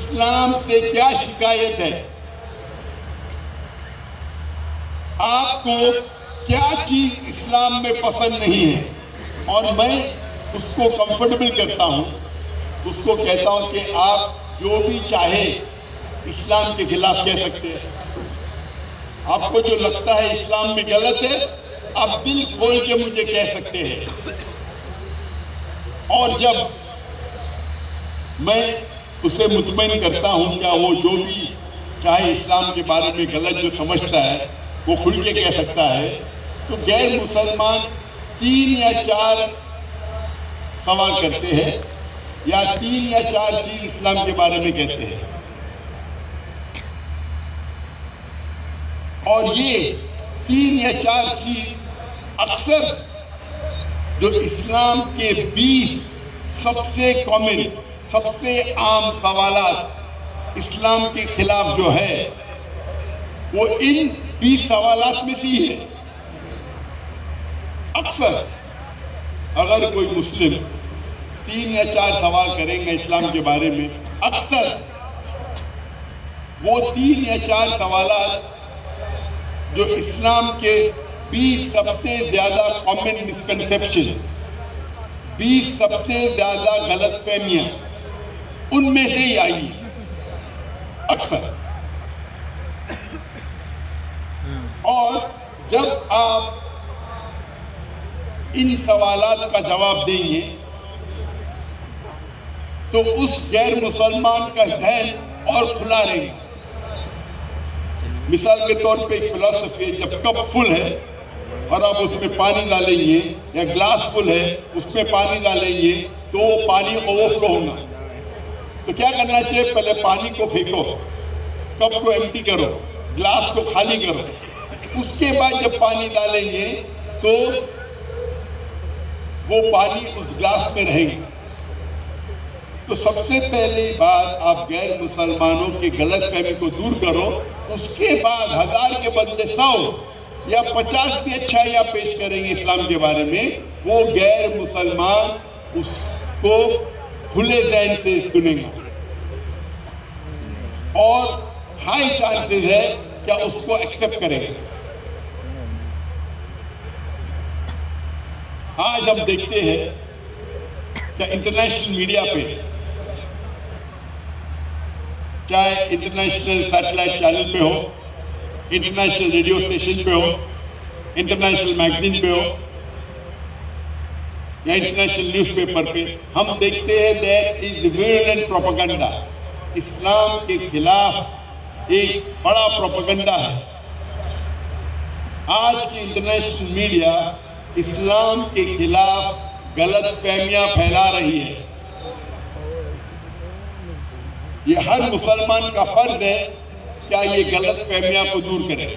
इस्लाम से क्या शिकायत है, आपको क्या चीज इस्लाम में पसंद नहीं है, और मैं उसको कंफर्टेबल करता हूं, उसको कहता हूं कि आप जो भी चाहे इस्लाम के खिलाफ कह सकते हैं। आपको जो लगता है इस्लाम में गलत है, आप दिल खोल के मुझे कह सकते हैं। और जब मैं उसे मुतमईन करता हूं, क्या वो जो भी चाहे इस्लाम के बारे में गलत जो समझता है वो खुल के कह सकता है, तो गैर मुसलमान 3 या 4 सवाल करते हैं या 3 या 4 चीज इस्लाम के बारे में कहते हैं, और ये 3 या 4 चीज अक्सर जो इस्लाम के 20 सबसे कॉमन, सबसे आम सवालात इस्लाम के खिलाफ जो है, वो इन 20 सवालात में से ही है। अक्सर अगर कोई मुस्लिम 3 या 4 सवाल करेंगे इस्लाम के बारे में, अक्सर वो 3 या 4 सवालात जो इस्लाम के 20 सबसे ज्यादा कॉमन मिसकंसेप्शन, 20 सबसे ज्यादा गलतफहमियां, उनमें से ही आई अक्सर। और जब आप इन सवालात का जवाब देंगे तो उस गैर मुसलमान का ज़हन और खुला रहेगा। मिसाल के तौर पे एक फिलॉसफी है, जब कप फुल है और आप उसमें पानी डालेंगे, या ग्लास फुल है उसमें पानी डालेंगे, तो वो पानी ओवरफ्लो होगा। तो क्या करना चाहिए, पहले पानी को फेंको, कप को एम्प्टी करो, ग्लास को खाली करो, उसके बाद जब पानी डालेंगे तो वो पानी उस ग्लास में रहेगा। तो सबसे पहली बात, आप गैर मुसलमानों की गलतफहमी को दूर करो, उसके बाद 1000 के बदले 100 या 50 भी अच्छाइयाँ पेश करेंगे इस्लाम के बारे में, वो गैर मुसलमान उसको खुले ज़हन से सुनेंगे, और हाई चांसेस है क्या उसको एक्सेप्ट करेंगे। आज हम देखते हैं क्या इंटरनेशनल मीडिया पे, चाहे इंटरनेशनल सैटेलाइट चैनल पे हो, इंटरनेशनल रेडियो स्टेशन पे हो, इंटरनेशनल मैगजीन पे हो, या इंटरनेशनल न्यूज़पेपर पे, हम देखते हैं देयर इज विरुलेंट प्रोपेगेंडा। इस्लाम के खिलाफ एक बड़ा प्रोपेगेंडा है। आज की इंटरनेशनल मीडिया इस्लाम के खिलाफ गलत फहमियां फैला रही है। ये हर मुसलमान का फर्ज है क्या ये गलत फहमियां को दूर करे,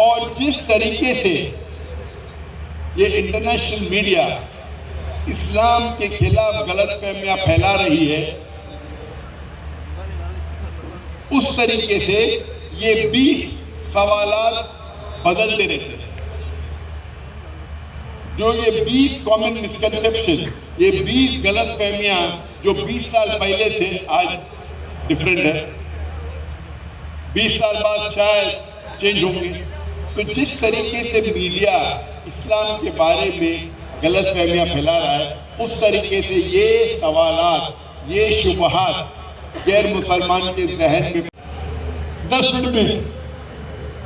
और जिस तरीके से ये इंटरनेशनल मीडिया इस्लाम के खिलाफ गलत फहमियां फैला रही है, उस तरीके से ये 20 सवालात बदलते रहते हैं। जो ये 20 कॉमन मिसकंसेप्शन, ये 20 गलत फहमियां जो 20 साल पहले थे, आज डिफरेंट है, 20 साल बाद शायद चेंज होंगे। तो जिस तरीके से मीडिया इस्लाम के बारे में गलत फहमियां फैला रहा है, उस तरीके से ये सवालात, ये शुबहात गैर मुसलमान के जहन में 10 मिनट में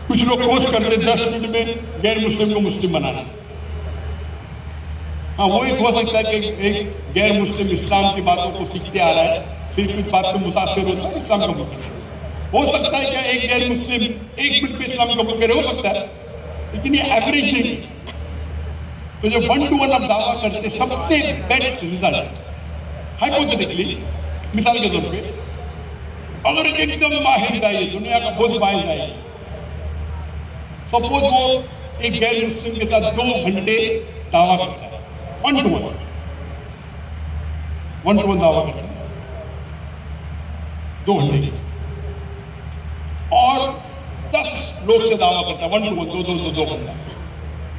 कुछ लोग कोशिश करते 10 मिनट में गैर मुस्लिम को मुस्लिम बनाना। हाँ, वो एक हो सकता है कि एक गैर मुस्लिम इस्लाम की बातों को सीखते आ रहा है, फिर कुछ बात पे मुतासिर होता है, इस्लाम कबूल करे। हो सकता है क्या एक गैर मुस्लिम 1 मिनट में इस्लाम कबूल करे, हो सकता है, लेकिन ये एवरेज नहीं है। तो जो 1 to 1 आप दावा करते, सबसे बेस्ट रिजल्ट हाइपोथेटिकली, मिसाल के तौर पे, अगर एकदम माहिर दाई, दुनिया का बहुत माहिर दाई, सपोज वो एक गैर मुस्लिम के साथ 2 घंटे दावा करता है, 1 to 1 दावा करता है 2 घंटे, और 10 लोग से दावा करता है 1 to 1, 2 घंटा।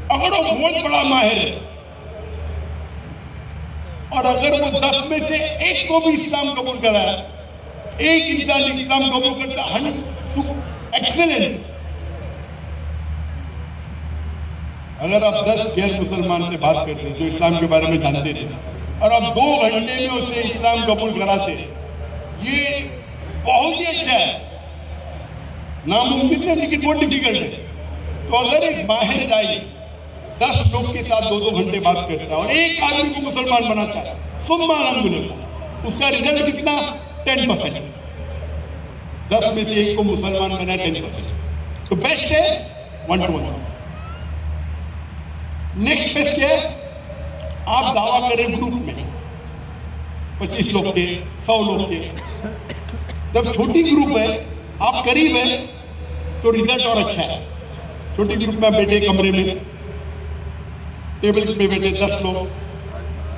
अगर वो बहुत बड़ा माहिर है और अगर वो 10 में से एक को भी इस्लाम कबूल कराया, एक इंसान इस्लाम कबूल करता, एक्सेलेंट। अगर आप 10 गैर मुसलमान से बात करते जो इस्लाम के बारे में जानते थे और आप 2 घंटे में उसे इस्लाम कबूल कराते, ये बहुत ही अच्छा है। नामुमकिन है लेकिन बहुत डिफिकल्ट है। तो अगर एक माहिर दाई 10 लोग के साथ 2-2 घंटे बात करता है और एक आदमी को मुसलमान बनाता है, सुम्मा अल्हम्दुलिल्लाह, उसका रिजल्ट कितना? 10%। 10 में से एक को मुसलमान बना 10%। तो बेस्ट है 1 to 1। नेक्स्ट बेस्ट है आप दावा करें ग्रुप में 25 लोग के, 100 लोग के। जब छोटी ग्रुप है, आप करीब है, तो रिजल्ट और अच्छा है। छोटी ग्रुप में बैठे कमरे में, टेबल पे बैठे 10 लोग,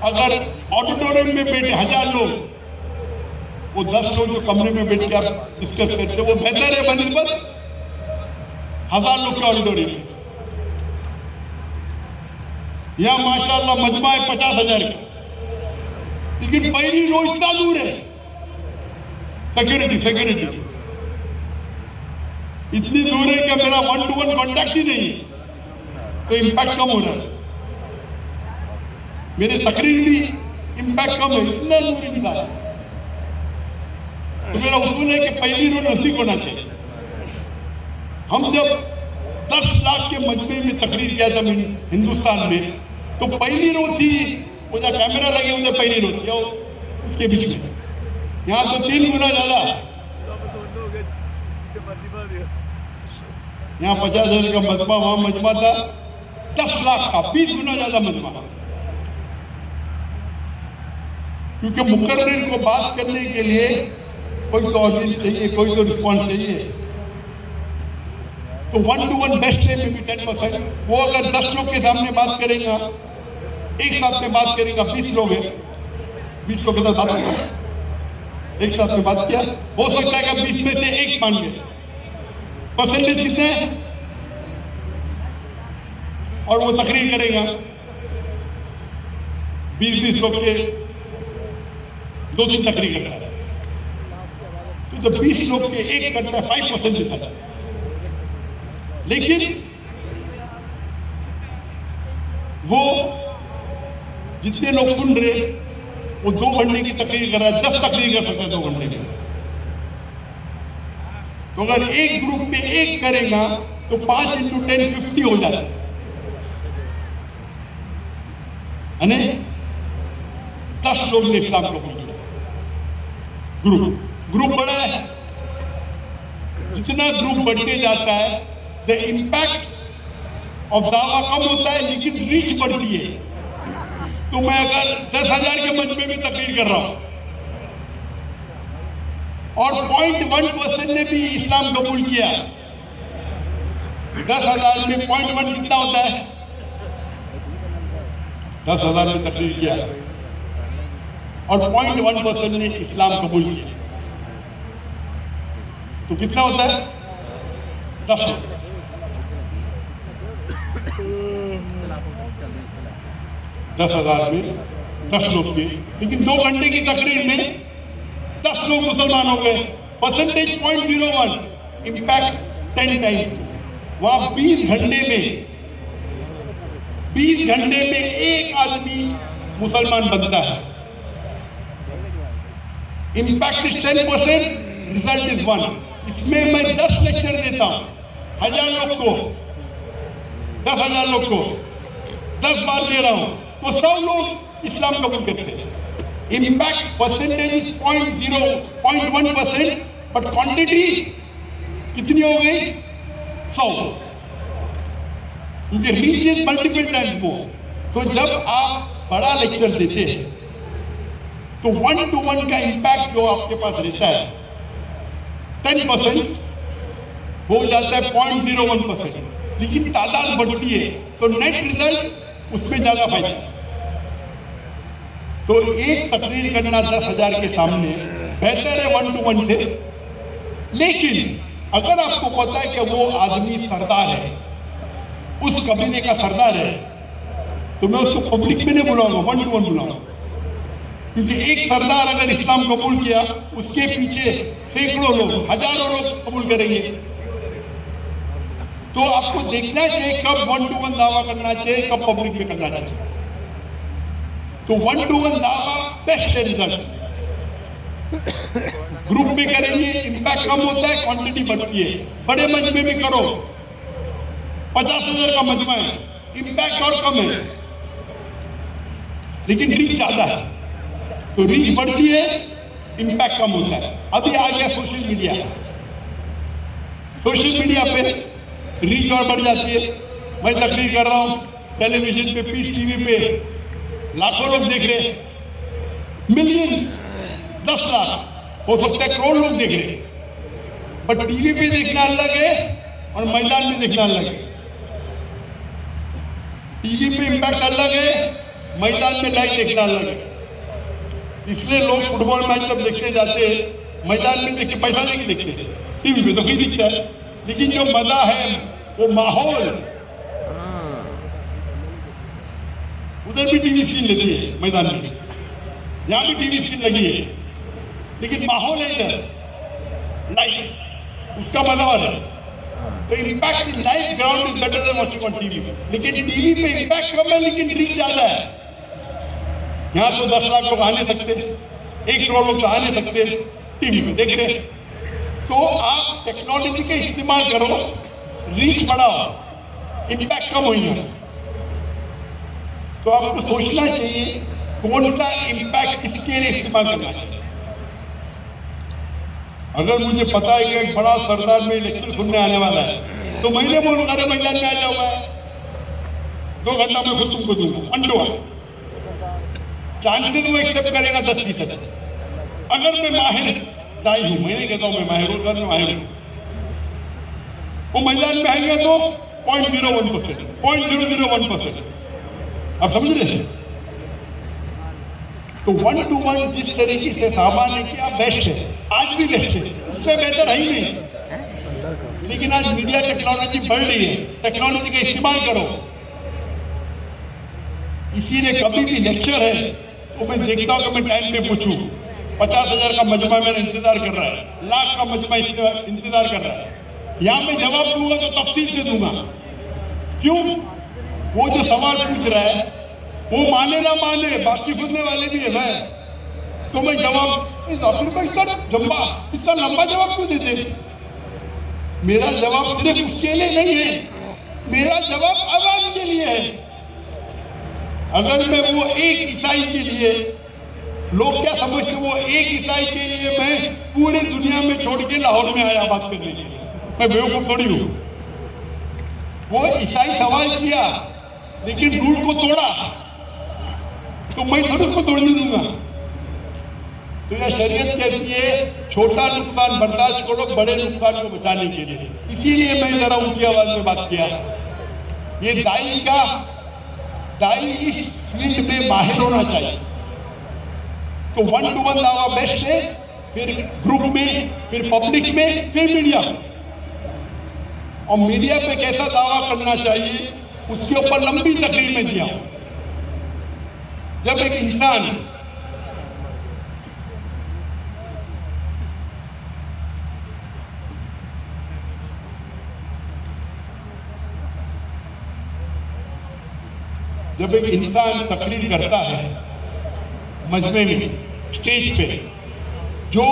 अगर ऑडिटोरियम में बैठे 1000 लोग, वो 10 लोग जो कमरे में बैठ के आप डिस्कस करते, वो बेहतर है बनिस्बत 1000 लोग के ऑडिटोरियम में। यहाँ माशाल्लाह मजमा है 50,000 का, लेकिन पहली रोज इतना दूर है, सिक्योरिटी इतनी दूर है कि मेरा 1 to 1 कॉन्टैक्ट ही नहीं है, तो इम्पैक्ट कम हो रहा है। मेरे तकरीर भी इम्पैक्ट कम है, इतना दूर इंसान है। तो मेरा उसूल है कि पहली रोज नसीब होना चाहिए। हम जब 10 लाख के मजमे में तकरीर किया था हिंदुस्तान में, तो पहली रोज थी, वो जहाँ कैमरा लगे होते पहली रोज या उसके बीच में। यहाँ तो 3 गुना ज्यादा, यहाँ 50,000 का मजमा, वहां मजमा था 10 लाख का, 20 गुना ज्यादा मजमा। क्योंकि मुकर्रिर को बात करने के लिए कोई तो ऑडियंस चाहिए, कोई तो रिस्पॉन्स चाहिए। तो 1 to 1 बेस्ट है, में भी 10%। वो अगर 10 लोग के सामने बात करेगा, एक साथ में बात करेगा, 20 लोग हैं, 20 लोग के साथ बात करेगा, एक साथ में बात किया, हो सकता है कि 20 में से एक मान गए। परसेंटेज कितने हैं? और वो तकरीर करेगा 20-20 लोग के 2-3 तकरीर करता है, तो 20 लोग के एक करता है 5% जैसा। लेकिन वो जितने लोग सुन रहे, वो 2 घंटे की तकरीर कर रहा है, 10 तकरीर कर सकता है 2 घंटे में। तो अगर एक ग्रुप में एक करेगा तो 5 into 10 50 हो जाता है। 10 लोग ने इस्लाम को कबूल किया। ग्रुप बड़ा है, जितना ग्रुप बढ़ते जाता है द इम्पैक्ट ऑफ दावा कम होता है, लेकिन रीच बढ़ती है। तो मैं अगर 10,000 के मजमे में तकरीर कर रहा हूं और 0.1% ने भी इस्लाम कबूल किया, 10,000 में 0.1 कितना होता है? 10,000 में तकरीर किया और 0.1% ने इस्लाम कबूल किया, तो कितना होता है? 10। 10,000 में 10 लोग के, लेकिन 2 घंटे की तकरीर में 10 लोग मुसलमान हो गए। Percentage 0.01, impact 10 times. वहां 20 घंटे में एक आदमी मुसलमान बनता है। Impact is 10%, result is 1। इसमें मैं 10 लेक्चर देता हूं 1000 लोग को, 10,000 लोग को 10 बार दे रहा हूं, तो 100 लोग इस्लाम कबूल करते हैं। Impact percentage is 0.1%, but quantity कितनी हो गई? 100, क्योंकि reach is multiple times more. तो जब आप बड़ा लेक्चर देते हैं तो 1 to 1 का इम्पैक्ट जो आपके पास रहता है 10% हो जाता है 0.01%, लेकिन तादाद बढ़ती है तो नेट रिजल्ट उसमें ज्यादा फायदा है। तो एक तकरीर करना 10,000 के सामने बेहतर है 1 to 1 से। लेकिन अगर आपको पता है कि वो आदमी सरदार है, उस कबीले का सरदार है, तो मैं उसको पब्लिक में नहीं बुलाऊंगा, 1 to 1 बुलाऊंगा। क्योंकि एक सरदार अगर इस्लाम कबूल किया, उसके पीछे सैकड़ों लोग, हजारों लोग कबूल करेंगे। तो आपको देखना चाहिए कब 1-to-1 दावा करना चाहिए, कब पब्लिक में करना चाहिए। तो 1-to-1 दावा बेस्ट है रिजल्ट। ग्रुप में करेंगे इंपैक्ट कम होता है, क्वांटिटी बढ़ती है। बड़े मजमे में करो, 50,000 का मजमा है, इंपैक्ट और कम है लेकिन रीच ज्यादा है। तो रीच बढ़ती है, इंपैक्ट कम होता है। अभी आ गया सोशल मीडिया। सोशल मीडिया पे रीच और बढ़ जाती है। मैं तकरीर कर रहा हूं टेलीविजन पे, पीस टीवी पे लाखों लोग देख रहे हैं, मिलियंस, 10 लाख, हो सकता है करोड़ लोग देख रहे हैं। बट टीवी पे देखना अलग है और मैदान में देखना अलग है। टीवी पे इंपैक्ट अलग है, मैदान में लाइव देखना अलग है। इसलिए लोग फुटबॉल मैच जब देखने जाते हैं मैदान में देख के पैसा देके देखते हैं, टीवी पे तो फ्री दिखता है। लेकिन जो मजा है वो माहौल, उधर भी टीवी स्क्रीन लगी है मैदान में, यहां भी टीवी स्क्रीन लगी है, लेकिन माहौल है इधर लाइव, उसका मजा और है। तो impact in live ground is better than watching on TV. लेकिन टीवी पे इम्पैक्ट कम है लेकिन रीच ज्यादा है। यहां तो 10 लाख लोग आ नहीं सकते, 1 करोड़ लोग तो आ नहीं सकते, टीवी पे देख रहे। तो आप टेक्नोलॉजी का इस्तेमाल करो, रीच बढ़ाओ, इम्पैक्ट कम होगा। तो आपको सोचना चाहिए कौन सा इम्पैक्ट किसके लिए इस्तेमाल करना चाहिए। अगर मुझे पता है कि एक बड़ा सरदार में लेक्चर सुनने आने वाला है तो मैंने बोलूंगा अरे मैदान में आ जाऊंगा, 2 घंटा में खुद तुमको दूंगा, 1-to-1। चांसेस वो एक्सेप्ट करेगा 10%। अगर मैं माहिर दाई हूं, मैं नहीं कहता हूं मैं माहिर हूं, मैं माहिर हूं, वो मैदान में आएंगे तो 0.01%, 0.001%। आप समझ रहे हैं? तो 1-to-1 जिस तरीके से सामान है किया बेस्ट है, आज भी बेस्ट है, उससे बेहतर है ही नहीं। लेकिन आज मीडिया टेक्नोलॉजी बढ़ रही है, टेक्नोलॉजी का इस्तेमाल करो। इसीलिए कभी भी लेक्चर है तो मैं देखता हूं कि मैं टाइम पे पूछूं। 50,000 का मजमा मेरा इंतजार कर रहा है, लाख का मजमा इंतजार कर रहा है। यहां मैं जवाब दूंगा तो तफसील से दूंगा। क्यों? वो जो सवाल पूछ रहा है वो माने ना माने, बाकी सुनने वाले भी है मैं, तो मैं जवाब इतना लंबा जवाब क्यों देते? मेरा जवाब सिर्फ उसके लिए नहीं है, मेरा जवाब आवाज के लिए है। अगर मैं वो एक ईसाई के लिए, लोग क्या समझते, वो एक ईसाई के लिए मैं पूरी दुनिया में छोड़ के लाहौर में आया बात करने के लिए, मैं बेवकूफ थोड़ी हूं। वो ईसाई सवाल किया लेकिन रूल को तोड़ा, तो मैं थोड़ी उसको तोड़ने दूंगा। तो यह शरीयत कहती है छोटा नुकसान बर्दाश्त करो बड़े नुकसान को बचाने के लिए। इसीलिए मैं जरा ऊंची आवाज में बात किया। ये दाई इस फील्ड में माहिर होना चाहिए। तो 1-to-1 दावा बेस्ट है, फिर ग्रुप में, फिर पब्लिक में, फिर मीडिया में। और मीडिया पे कैसा दावा करना चाहिए उसके ऊपर लंबी तकरीर में दिया। जब एक इंसान तकरीर करता है मजमे में, स्टेज पे, जो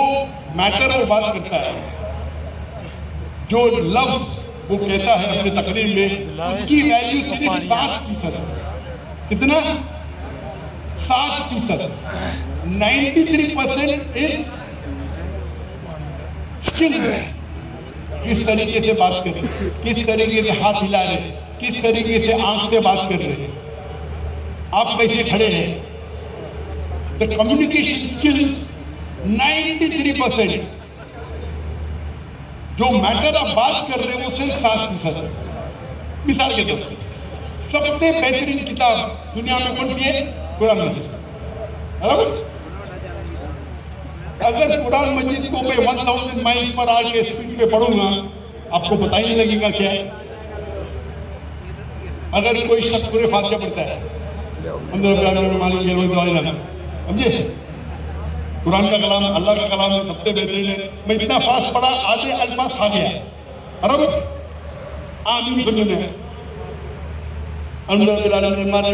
मैटर वो बात करता है, जो लफ्ज वो कहता है अपने तकरीर में, उसकी वैल्यू सिर्फ 7%। कितना? 7%। 93% इज स्किल। किस तरीके से बात कर रहे, किस तरीके से हाथ हिला रहे, किस तरीके से आंख से बात कर रहे, आप कैसे खड़े हैं। The communication skills 93%। जो मैटर आप बात कर रहे हैं वो सिर्फ 7%। मिसाल के तौर पर सबसे बेहतरीन किताब दुनिया में कौन सी है? कुरान मजीद। बराबर? अगर कुरान मजीद को मैं 1000 माइल्स पर आवर के स्पीड पे पढ़ूंगा आपको पता ही नहीं लगेगा क्या है। अगर कोई शख्स पूरे फातिहा पढ़ता है, समझे, कुरान का कलाम, अल्लाह का कलाम है, सबसे बेहतरीन है। मैं इतना फास्ट पढ़ा, आधे अल्फाज खा गया। अरब आमीन सुनने में अंदर मारने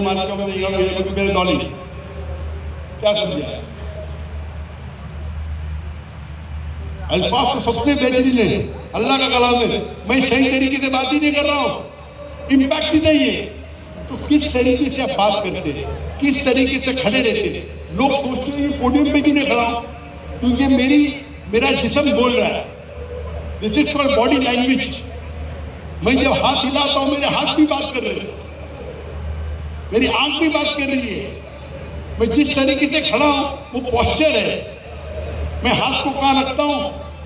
मेरे दौली क्या समझा? अल्फाज तो सबसे बेहतरीन है, अल्लाह का कलाम है। मैं सही तरीके से बात ही नहीं कर रहा हूँ, इम्पैक्ट ही नहीं है। तो किस तरीके से आप बात करते हैं, किस तरीके से खड़े रहते हैं? लोग सोचते हैं ये पोडियम पे क्यों नहीं खड़ा हूं, क्योंकि मेरा जिस्म बोल रहा है। This is called body language. मैं जब हाथ हिलाता हूं, मेरे हाथ भी बात कर रहे हैं, मेरी आंख भी बात कर रही है। मैं जिस तरीके से खड़ा हूं वो पोस्चर है, मैं हाथ को कहां रखता हूं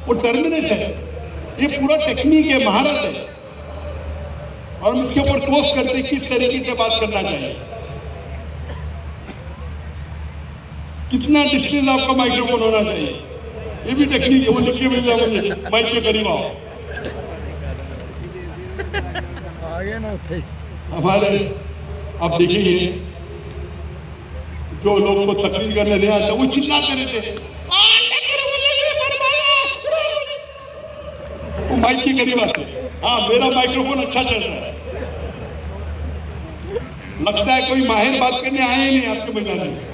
वो टर्मिनेस है। ये पूरा टेक्निक है, महारत है, और हम इसके ऊपर कोर्स करते हैं किस तरीके से बात करना चाहिए। कितना डिस्टेंस आपका माइक्रोफोन होना चाहिए, ये भी टेक्निक है। वो लिखिए भेजा मुझे, माइक के करीब आओ। हमारे आप देखिए जो लोगों को तकलीफ करने नहीं आता वो चिल्लाते रहते हैं, वो माइक के करीब आते हैं। हाँ, मेरा माइक्रोफोन अच्छा चल रहा है। लगता है कोई माहिर बात करने आए ही नहीं आपके मैदान में।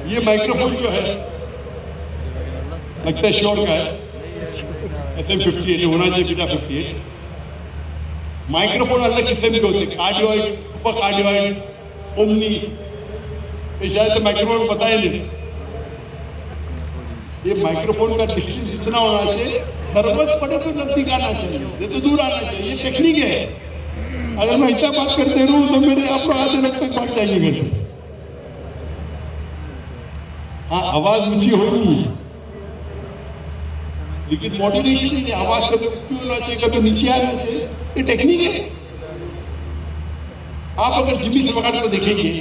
ये माइक्रोफोन जो है लगता है श्योर का है, SM58 होना चाहिए, बीटा 58। माइक्रोफोन अलग किस्म के होते हैं, कार्डियोइड, सुपर कार्डियोइड, ओमनी। ये शायद तो माइक्रोफोन पता ही नहीं। ये माइक्रोफोन का डिस्टेंस इतना होना चाहिए, जरूरत पड़े तो नजदीक आना चाहिए, ये तो दूर आना चाहिए। ये टेक्निक है। अगर मैं ऐसा बात करते रहूं तो मेरे आप आधे लोग तक भाग जाएंगे घर से। हाँ, आवाज ऊंची होगी, लेकिन मॉड्यूलेशन नहीं, आवाज कभी ऊंची होना चाहिए, कभी नीचे आना चाहिए। ये टेक्निक है। आप अगर जिमी स्वगैर को देखेंगे,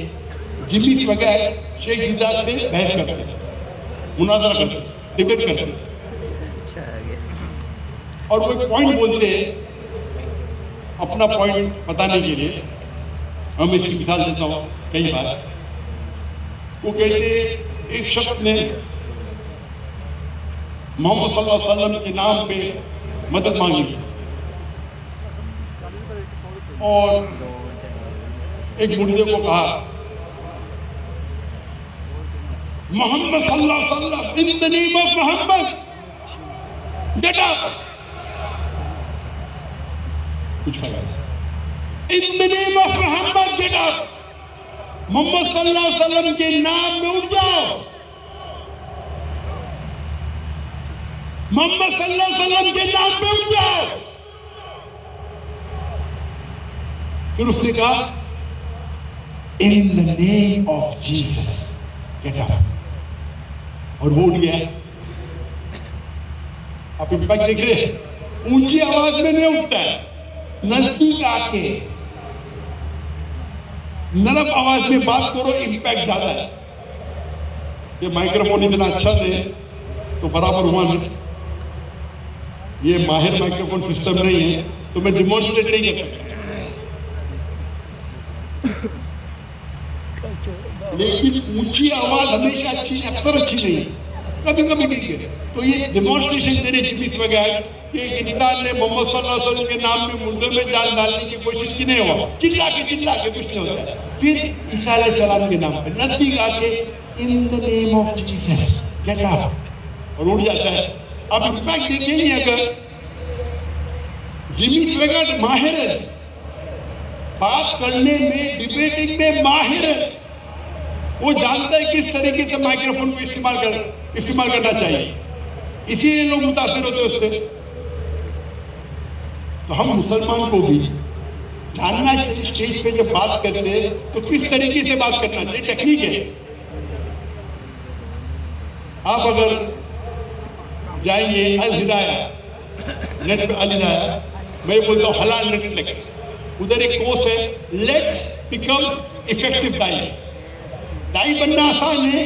जिमी स्वगैर शेख जिदाद से बहस करते हैं, मुनाजरा करते हैं, डिबेट करते हैं, और वो एक पॉइंट बोलते हैं अपना पॉइंट बताने के लिए। हम इसकी मिसाल देता हूँ कई बार। वो कहते एक शख्स ने मोहम्मद सल्लल्लाहु अलैहि वसल्लम के नाम पे मदद मांगी और एक मुर्दे को कहा, मोहम्मद सल्लल्लाहु अलैहि वसल्लम, in the name of Muhammad get up. कुछ फायदा नहीं। In the name of Muhammad get up. Muhammad सल्लल्लाहु अलैहि वसल्लम के नाम में उठ जाओ। मोहम्मद सल्लल्लाहु अलैहि वसल्लम के नाम पे उठ जाओ। फिर उसने कहा, इन the name of Jesus get up, और वो उठ गया। आप इम्पैक्ट देख रहे हैं? ऊंची आवाज में नहीं उठता है, नजदीक आके नरम आवाज में बात करो, इम्पैक्ट ज्यादा है। ये माइक्रोफोन इतना अच्छा दे तो बराबर हुआ नहीं। ये माहिर माइक्रोफोन सिस्टम नहीं है तो मैं डिमोन्स्ट्रेट नहीं कर सकता, लेकिन ऊंची आवाज हमेशा अच्छी, अक्सर अच्छी नहीं है, कभी कभी ठीक है। तो ये डिमोन्स्ट्रेशन देने जिमिस वगैरह कि एक इंसान ने मोहम्मद सल्लल्लाहु अलैहि वसल्लम के नाम में मुर्दे में जान डालने की कोशिश की, नहीं हुआ। चिल्ला के कुछ नहीं होता है। फिर ईसा अलैहिस्सलाम के नाम पे नजदीक आके इन the name of Jesus get up, और उड़ जाता है। अब इम्पैक्ट देखेंगे, अगर जिमी स्वेगार्ड माहिर है, बात करने में, डिबेटिंग में माहिर है, वो जानता है किस तरीके से माइक्रोफोन को इस्तेमाल करना चाहिए, इसीलिए लोग मुतासिर होते हैं उससे। तो हम मुसलमान को भी जानना चाहिए स्टेज पे जब बात करते हैं तो किस तरीके से बात करना चाहिए, टेक्निक है। आप अगर जाएंगे अल हिदाया नेट पे, अल हिदाया, मैं बोलता हूँ हलाल नेटफ्लिक्स, उधर एक कोर्स है, लेट्स बिकम इफेक्टिव दाई। दाई बनना आसान है,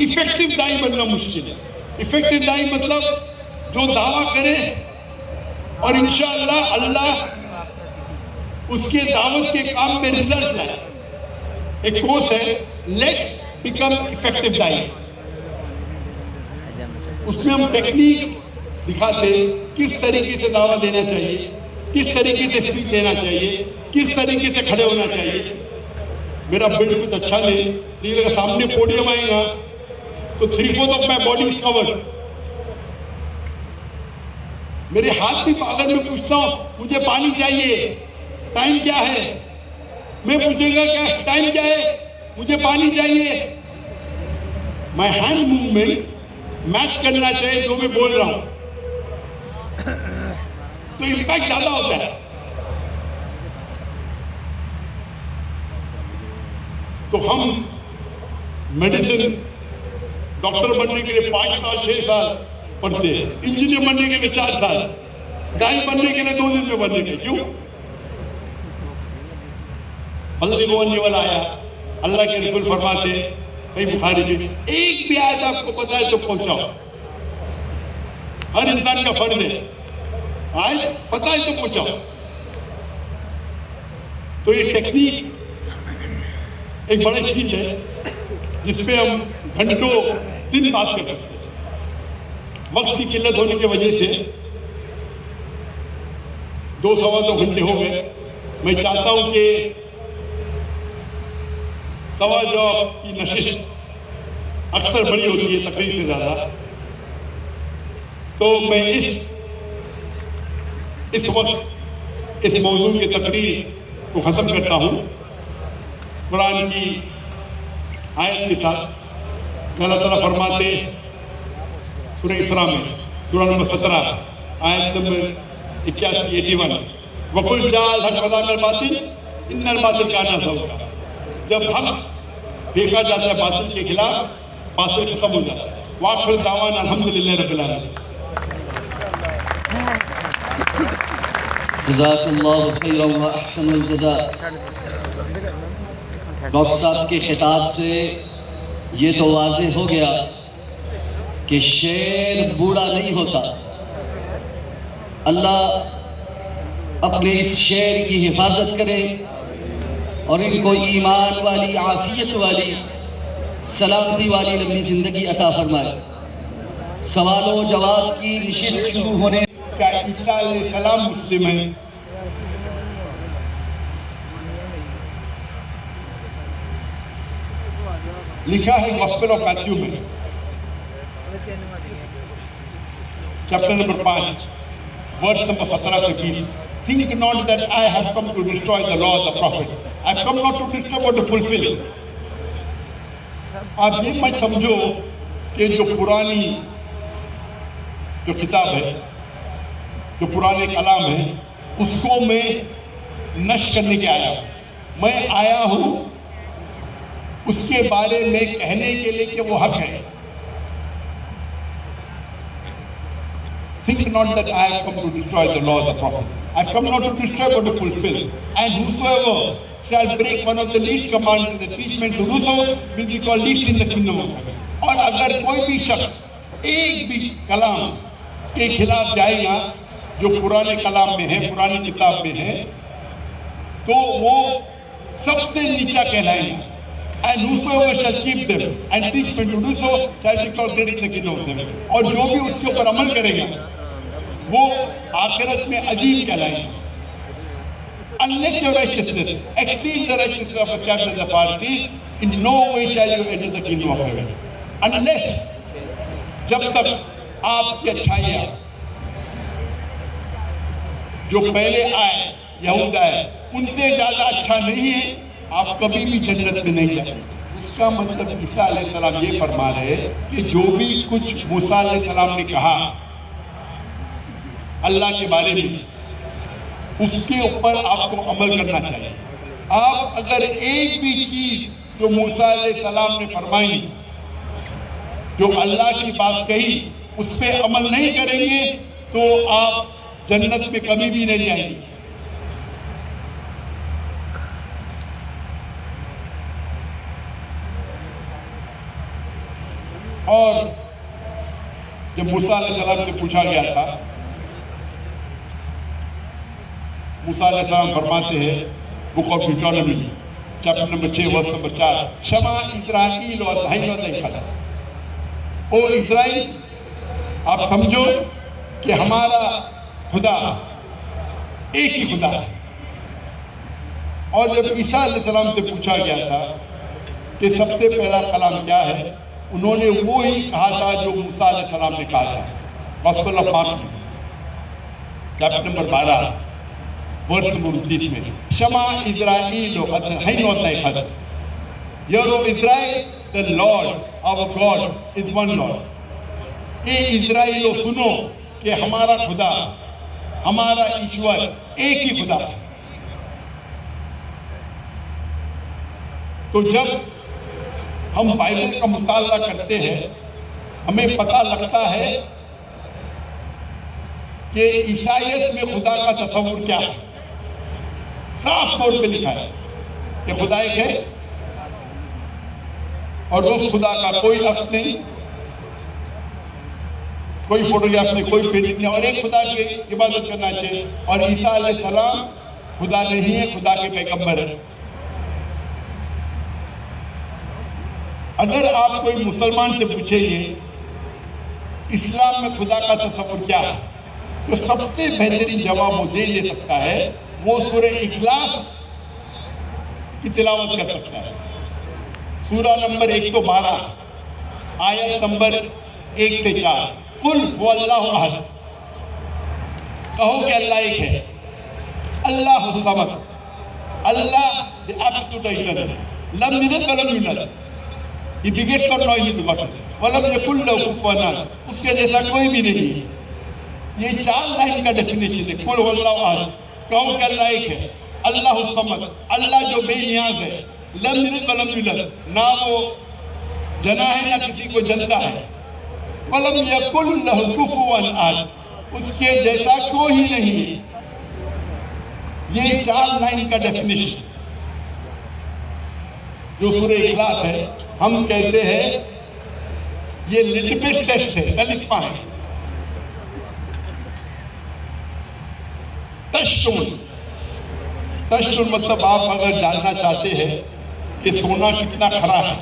इफेक्टिव दाई बनना मुश्किल है। इफेक्टिव दाई मतलब जो दावा करे और इंशाअल्लाह अल्लाह उसके दावत के काम में रिजल्ट लाए। एक कोर्स है लेट्स बिकम इफेक्टिव डाइस। उसमें हम टेक्निक दिखाते, किस तरीके से दावा देना चाहिए, किस तरीके से स्पीच देना चाहिए, किस तरीके से खड़े होना चाहिए। मेरा बिल्ड कुछ अच्छा नहीं, लेकिन अगर सामने पोडियम आएगा तो 3/4 of my body is covered. मेरे हाथ भी, अगर मैं पूछता हूं मुझे पानी चाहिए, टाइम क्या है, मैं पूछेगा क्या टाइम क्या है, मुझे पानी चाहिए। माई हैंड मूवमेंट मैच करना चाहिए जो मैं बोल रहा हूं, तो इंपैक्ट ज्यादा होता है। तो हम मेडिसिन डॉक्टर बनने के लिए 5 साल 6 साल पढ़ते हैं, इंजीनियर बनने के लिए 4 साल, दाई बनने के लिए 2 दिन में बनने के। क्यों? अल्लाह भगवान वाला आया, अल्लाह के रसूल फरमाते सही बुखारी में, एक भी आयत आपको पता है तो पहुंचाओ। हर इंसान का फर्ज है, आज पता है तो पहुंचाओ। तो ये टेक्निक एक बड़ा स्किल है जिसपे हम घंटों दिन बात कर सकते हैं। वक्त की किल्लत होने की वजह से 2-2.25 घंटे हो गए। मैं चाहता हूं कि सवाल जवाब की नशिश अक्सर बड़ी होती है तकरीर से ज्यादा, तो मैं इस वक्त इस मौजू की तकरीर को खत्म करता हूं कुरान की आयत के साथ। अल्लाह ताला फरमाते सूरह इसरा में, सूरह नंबर 17 आयत नंबर 81 वकुल जाल हक वज़ाकल बातिल इन्नल बातिल काना ज़हूक़ा। जब हक फेंका जाता है बातिल के खिलाफ, बातिल खत्म हो जाता है। वाखिर दावाना अल्हम्दुलिल्लाहि रब्बिल आलमीन। जज़ाकल्लाहु खैरन व अहसनुल जज़ा। डॉक्टर साहब के खिताब से ये तो वाज़ेह हो गया कि शेर बूढ़ा नहीं होता। अल्लाह अपने इस शेर की हिफाजत करे और इनको ईमान वाली, आफियत वाली, सलामती वाली लंबी ज़िंदगी अता फरमाए। सवालों जवाब की नशिस्त शुरू होने क्या ईसा अलैहिस्सलाम मुस्लिम है? लिखा है गॉस्पेल ऑफ मैथ्यू में चैप्टर नंबर 5 वर्स नंबर 17 से 20। Think not that I have come to destroy the law of the prophet. I have come not to destroy but to fulfill. आप ये मत समझो कि जो पुरानी जो किताब है, जो पुराने कलाम है, उसको मैं नष्ट करने के आया हूँ। मैं आया हूँ उसके बारे में कहने के लिए कि वो हक है। Think not that I have come to destroy the law of the prophet. I have come not to destroy but to fulfill. And whosoever shall break one of the least commandments, the teachment to do so, will be called least in the kingdom of heaven. और अगर कोई भी शख्स एक भी कलाम के खिलाफ जाएगा जो पुराने कलाम में है, पुरानी किताब में है, तो वो सबसे नीचा कहलाएगा। And whosoever shall keep them and teach men to do so shall be called great in the kingdom of heaven. और जो भी उसके ऊपर अमल करेगा वो आखिरत में अजीम कहलाएगा। Unless your righteousness exceeds the righteousness of a captain of the Pharisees, in no way shall you enter the kingdom of heaven. Unless जब तक आपकी अच्छाइयाँ जो पहले आए यहूदा है उनसे ज्यादा अच्छा नहीं है, आप कभी भी जन्नत में नहीं जाएंगे। उसका मतलब ईसा अलैहिस्सलाम ये फरमा रहे कि जो भी कुछ मूसा अलैहिस्सलाम ने कहा अल्लाह के बारे में, उसके ऊपर आपको अमल करना चाहिए। आप अगर एक भी चीज जो मूसा अलैहिस्सलाम ने फरमाई, जो अल्लाह की बात कही, उस पर अमल नहीं करेंगे तो आप जन्नत में कभी भी नहीं जाएंगे। और जब मूसा अलैहिस्सलाम से पूछा गया था, मूसा अलैहिस्सलाम फरमाते हैं book of Deuteronomy chapter number 6 verse number 4, शमा इस्राइल और खत, ओ इस्राइल आप समझो कि हमारा खुदा एक ही खुदा है। और जब ईसा अलैहिस्सलाम से पूछा गया था कि सबसे पहला कलाम क्या है, उन्होंने वो ही कहा था जो मूसा अलैहिस्सलाम ने कहा था। Gospel of Mark chapter number 12 verse number 29 में, शमा इस्राइल खत, hear O Israel the Lord our God is one Lord. ये इस्राइलो सुनो कि हमारा खुदा, हमारा ईश्वर एक ही खुदा है। तो जब हम बाइबल का मुताला करते हैं हमें पता लगता है कि ईसाइयत में खुदा का तस्वुर क्या है। साफ तौर पे लिखा है कि खुदा एक है और उस खुदा का कोई अक्स नहीं, कोई फोटोग्राफ नहीं, कोई पेंटिंग नहीं, और एक खुदा की इबादत करना चाहिए। और ईसा अलैहिस्सलाम खुदा नहीं है, खुदा के पैगंबर है। अगर आप कोई मुसलमान से पूछेंगे इस्लाम में खुदा का तस्वुर क्या है, तो सबसे बेहतरीन जवाब वो दे सकता है, वो सूरह इखलास की तिलावत कर सकता है। सूरा नंबर 112 आयत नंबर 1 से 4, कुल हुवल्लाहु अहद, कहो कि अल्लाह एक है, अल्लाहु समद, अल्लाह द एब्सोल्यूट इटर्नल, लम यलिद वलम यूलद, he begets not not begotten, वलम यकुल लहु कुफुवन अहद, उसके जैसा कोई भी नहीं है। ये 4 लाइन का डेफिनेशन है। कुल हुवल्लाहु अहद, कहो कि अल्लाह एक है, अल्लाहु समद, अल्लाह जो बेनियाज है, लम यलिद वलम यूलद, ना वो जना है ना किसी को जनता है, वलम यकुल लहु कुफुवन अहद, उसके जैसा कोई नहीं है। ये 4 लाइन का डेफिनेशन जो सूरह इखलास है, हम कहते हैं ये लिटमस टेस्ट है, दलिस्मा है, टचस्टोन। टचस्टोन मतलब आप अगर जानना चाहते हैं कि सोना कितना खरा है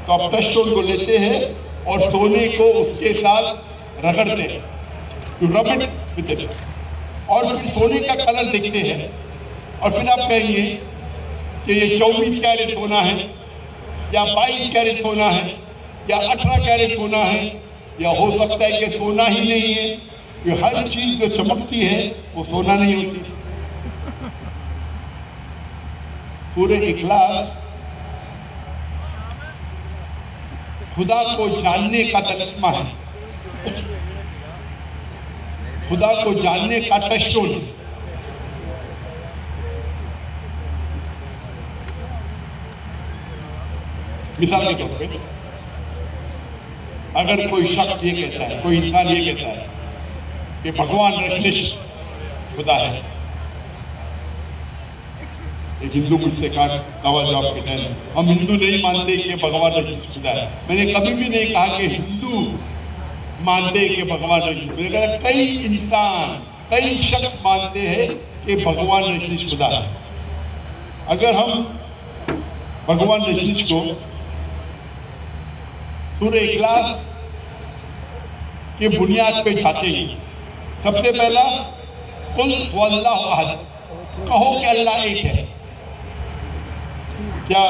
तो आप टचस्टोन को लेते हैं और सोने को उसके साथ रगड़ते हैं, to rub it with it, और फिर सोने का कलर देखते हैं और फिर आप कहेंगे कि ये 24 कैरेट सोना है या 22 कैरेट सोना है या 18 कैरेट सोना है, या हो सकता है कि सोना ही नहीं है, कि हर चीज जो चमकती है वो सोना नहीं होती। सूरह इखलास खुदा को जानने का तस्मा है, खुदा को जानने का टचस्टोन है। मिसाल के तौर पे अगर कोई शख्स ये कहता है, कोई इंसान ये कहता है कि भगवान रजनीश खुदा है, एक हिंदू मुझसे कहा सवाल जवाब के टाइम, हम हिंदू नहीं मानते कि भगवान रजनीश खुदा है। मैंने कभी भी नहीं कहा कि हिंदू मानते कि भगवान रजनीश, मैंने कहा कई इंसान, कई शख्स मानते हैं कि भगवान रजनीश खुदा है। अगर हम भगवान रजनीश को सूरह इखलास की बुनियाद पे जांचेंगे, सबसे पहला कुल हुवल्लाहु अहद, कहो कि अल्लाह एक है। क्या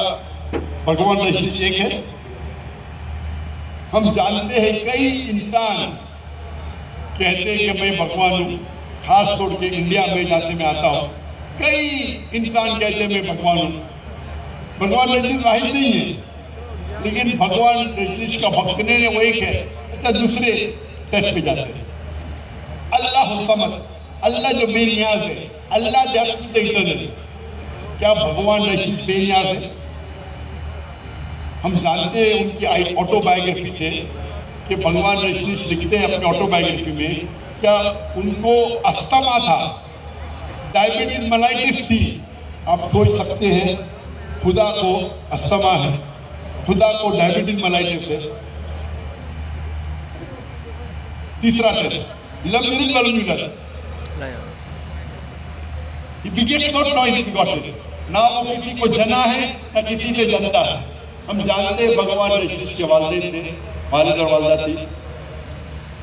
भगवान रजनीश एक है? हम जानते हैं कई इंसान कहते हैं कि मैं भगवान हूँ, खास तौर पे इंडिया में जहाँ से मैं आता हूँ कई इंसान कहते हैं मैं भगवान हूँ। भगवान रजनीश वाहिद नहीं है, लेकिन भगवान रजनीश का भक्तने वो एक है। अच्छा, दूसरे टेस्ट पे जाते हैं, अल्लाह समद, अल्लाह जो बेनियाज है, अल्लाह एब्सोल्यूट इटर्नल। क्या भगवान रजनीश बेनियाज है? हम जानते हैं उनकी ऑटोबायोग्राफी से कि भगवान रजनीश लिखते हैं अपनी ऑटोबायोग्राफी में, क्या उनको अस्थमा था, डायबिटीज मेलाइटिस थी। आप सोच सकते हैं खुदा को अस्थमा है, खुदा को डायबिटीज मेलाइटिस है। तीसरा टेस्ट, लम यलिद वलम यूलद, he begets not, nor is begotten, ना वो किसी को जना है ना किसी से जनता है। हम जानते हैं भगवान रजनीश के वालिदैन थे, वालिद और वालदा थी,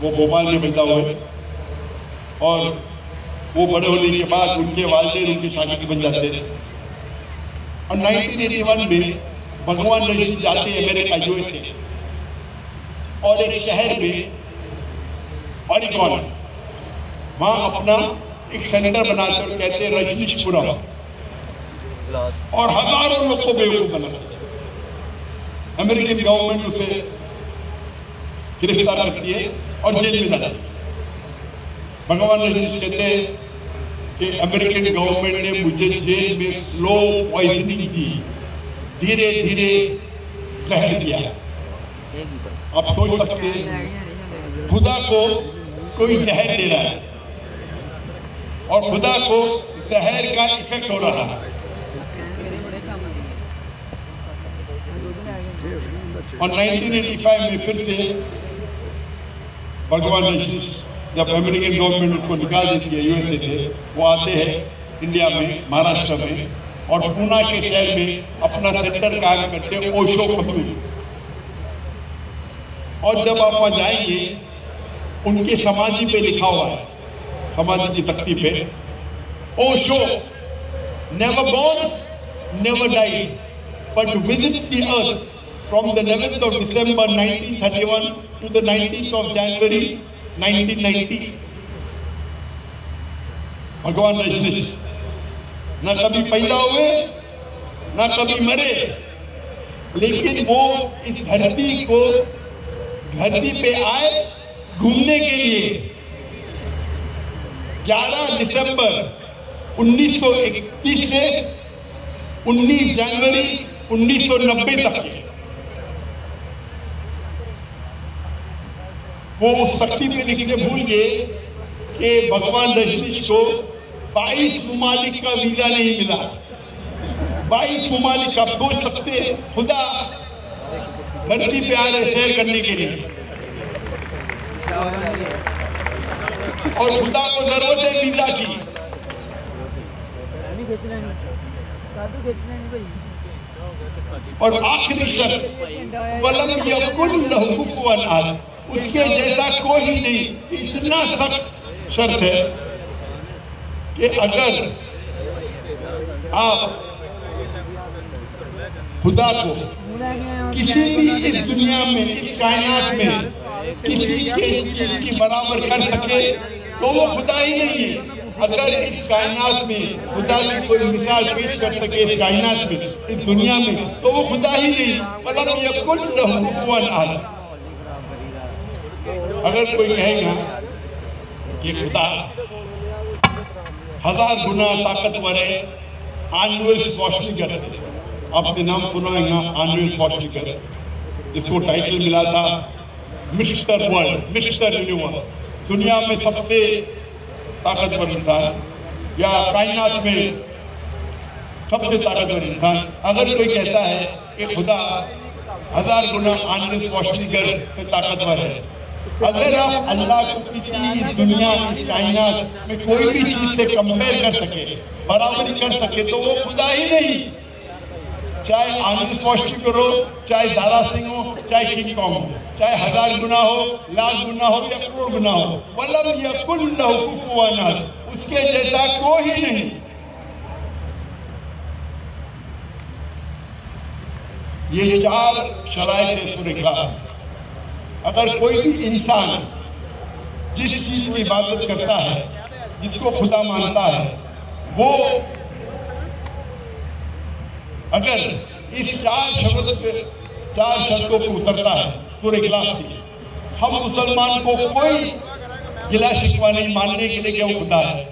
वो भोपाल में पैदा हुए और वो बड़े होने के बाद उनके वालिदैन उनके शागिर्द बन जाते हैं। और 1981 में भगवान रजनीश जाते हैं अमेरिका यूएसए और एक शहर में ऑरिगॉन, वहाँ अपना एक सेंटर बनाते और कहते हैं रजनीशपुरम, और हजारों लोग को बेवकूफ बनाते। अमेरिकन गवर्नमेंट उसे गिरफ्तार करती है और जेल में डालती है। भगवान रजनीश कहते हैं कि अमेरिकन गवर्नमेंट ने मुझे जेल में स्लो पॉइजनिंग दी, धीरे धीरे जहर दिया। आप सोच सकते हैं खुदा को कोई जहर दे रहा है और खुदा को जहर का इफेक्ट हो रहा है। और 1985 में फिर से भगवान रजनीश, जब अमेरिकन गवर्नमेंट उसको निकाल देती है यूएसए से, वो आते हैं इंडिया में, महाराष्ट्र में, और पूना के शहर में अपना सेंटर कायम करते हैं, ओशो कम्युनिटी। और जब आप वहाँ जाएंगे, उनके समाधि पे लिखा हुआ है, समाधि की तख्ती पे, Osho never born never died but visit the earth from the 11th of December 1931 to the 19th of January 1990। भगवान रजनीश न कभी पैदा हुए न कभी मरे, लेकिन वो इस धरती पे आए घूमने के लिए। 11 दिसंबर 1931 से 19 जनवरी 1990 तक वो उस तख्ती पे लिखने भूल गए कि भगवान रजनीश को 22 ममालिक का वीजा नहीं मिला। 22 ममालिक, आप सोच सकते हैं, खुदा धरती पे आ रहे सैर करने के लिए, और खुदा को जरूरत है वीजा की। और आखिरी शर्त, वलम यकुन लहु कुफुवन अहद, उसके जैसा कोई नहीं। इतना सख्त शर्त है कि अगर आप खुदा को किसी भी इस दुनिया में, इस कायनात में किसी के चीज की बराबर कर सके तो वो खुदा ही नहीं है। अगर इस कायनात में खुदा की कोई मिसाल पेश कर सके, इस कायनात में, इस दुनिया में, तो वो खुदा ही नहीं। वलम यकुन लहु कुफुवन अहद। अगर कोई कहेगा कि खुदा 1000 गुना ताकतवर है, आर्नोल्ड श्वार्ज़नेगर, आपने नाम सुना है आर्नोल्ड श्वार्ज़नेगर, जिसको टाइटल मिला था मिस्टर वर्ल्ड, मिस्टर यूनिवर्स, दुनिया में सबसे ताकतवर इंसान या कायनात में सबसे ताकतवर इंसान। अगर कोई कहता है कि खुदा 1000 गुना आर्नोल्ड श्वार्ज़नेगर से ताकतवर है, अगर आप अल्लाह को किसी दुनिया, इस कायनात में कोई भी चीज से कंपेयर कर सके, बराबरी कर सके, तो वो खुदा ही नहीं। चाहे आर्नोल्ड श्वार्ज़नेगर हो, चाहे दारा सिंह हो, चाहे किंग कॉन्ग हो, चाहे 1000 गुना हो, लाख गुना हो या करोड़ गुना हो, वलम यकुन लहु कुफुवन अहद, उसके जैसा कोई नहीं। ये 4 शराइत है सूरह इखलास। अगर कोई भी इंसान जिस चीज की इबादत करता है, जिसको खुदा मानता है, वो अगर इस 4 शर्तों को उतरता है सूरह इखलास की, हम मुसलमान को कोई गिला शिकवा नहीं मानने के लिए कि वो खुदा है।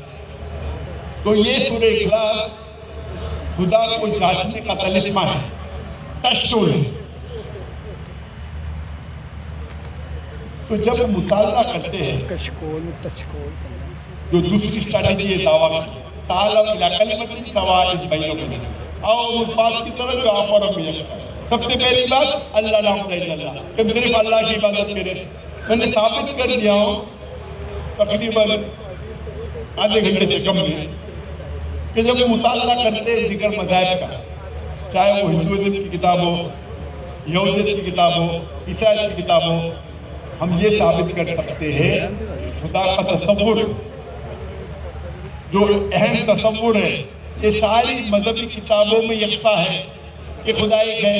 तो ये सूरह इखलास खुदा को जांचने का तलिस्मा है, टूल है। तो जब मुताला करते हैं, जो दूसरी स्ट्रैटेजी है दावा की, ताला इला कलिमतिन सवाइन बैनकुम, आओ उस बात की तरफ जो आप और हम यकीन। सबसे पहली बात अल्लाह ला इलाहा इल्लल्लाह, कि हम सिर्फ अल्लाह की इबादत करें। मैंने साबित कर दिया हूँ तकरीबन आधे घंटे से कम में कि जब मुताला करते हैं जिक्र मज़ाहिब का, चाहे वो हिंदुइज्म की किताब हो, यहूदियत की किताब हो, ईसाई की किताब हो, हम ये साबित कर सकते हैं खुदा का तसव्वुर, जो अहम तसव्वुर है, ये सारी मजहबी किताबों में यकसा है कि खुदा एक है,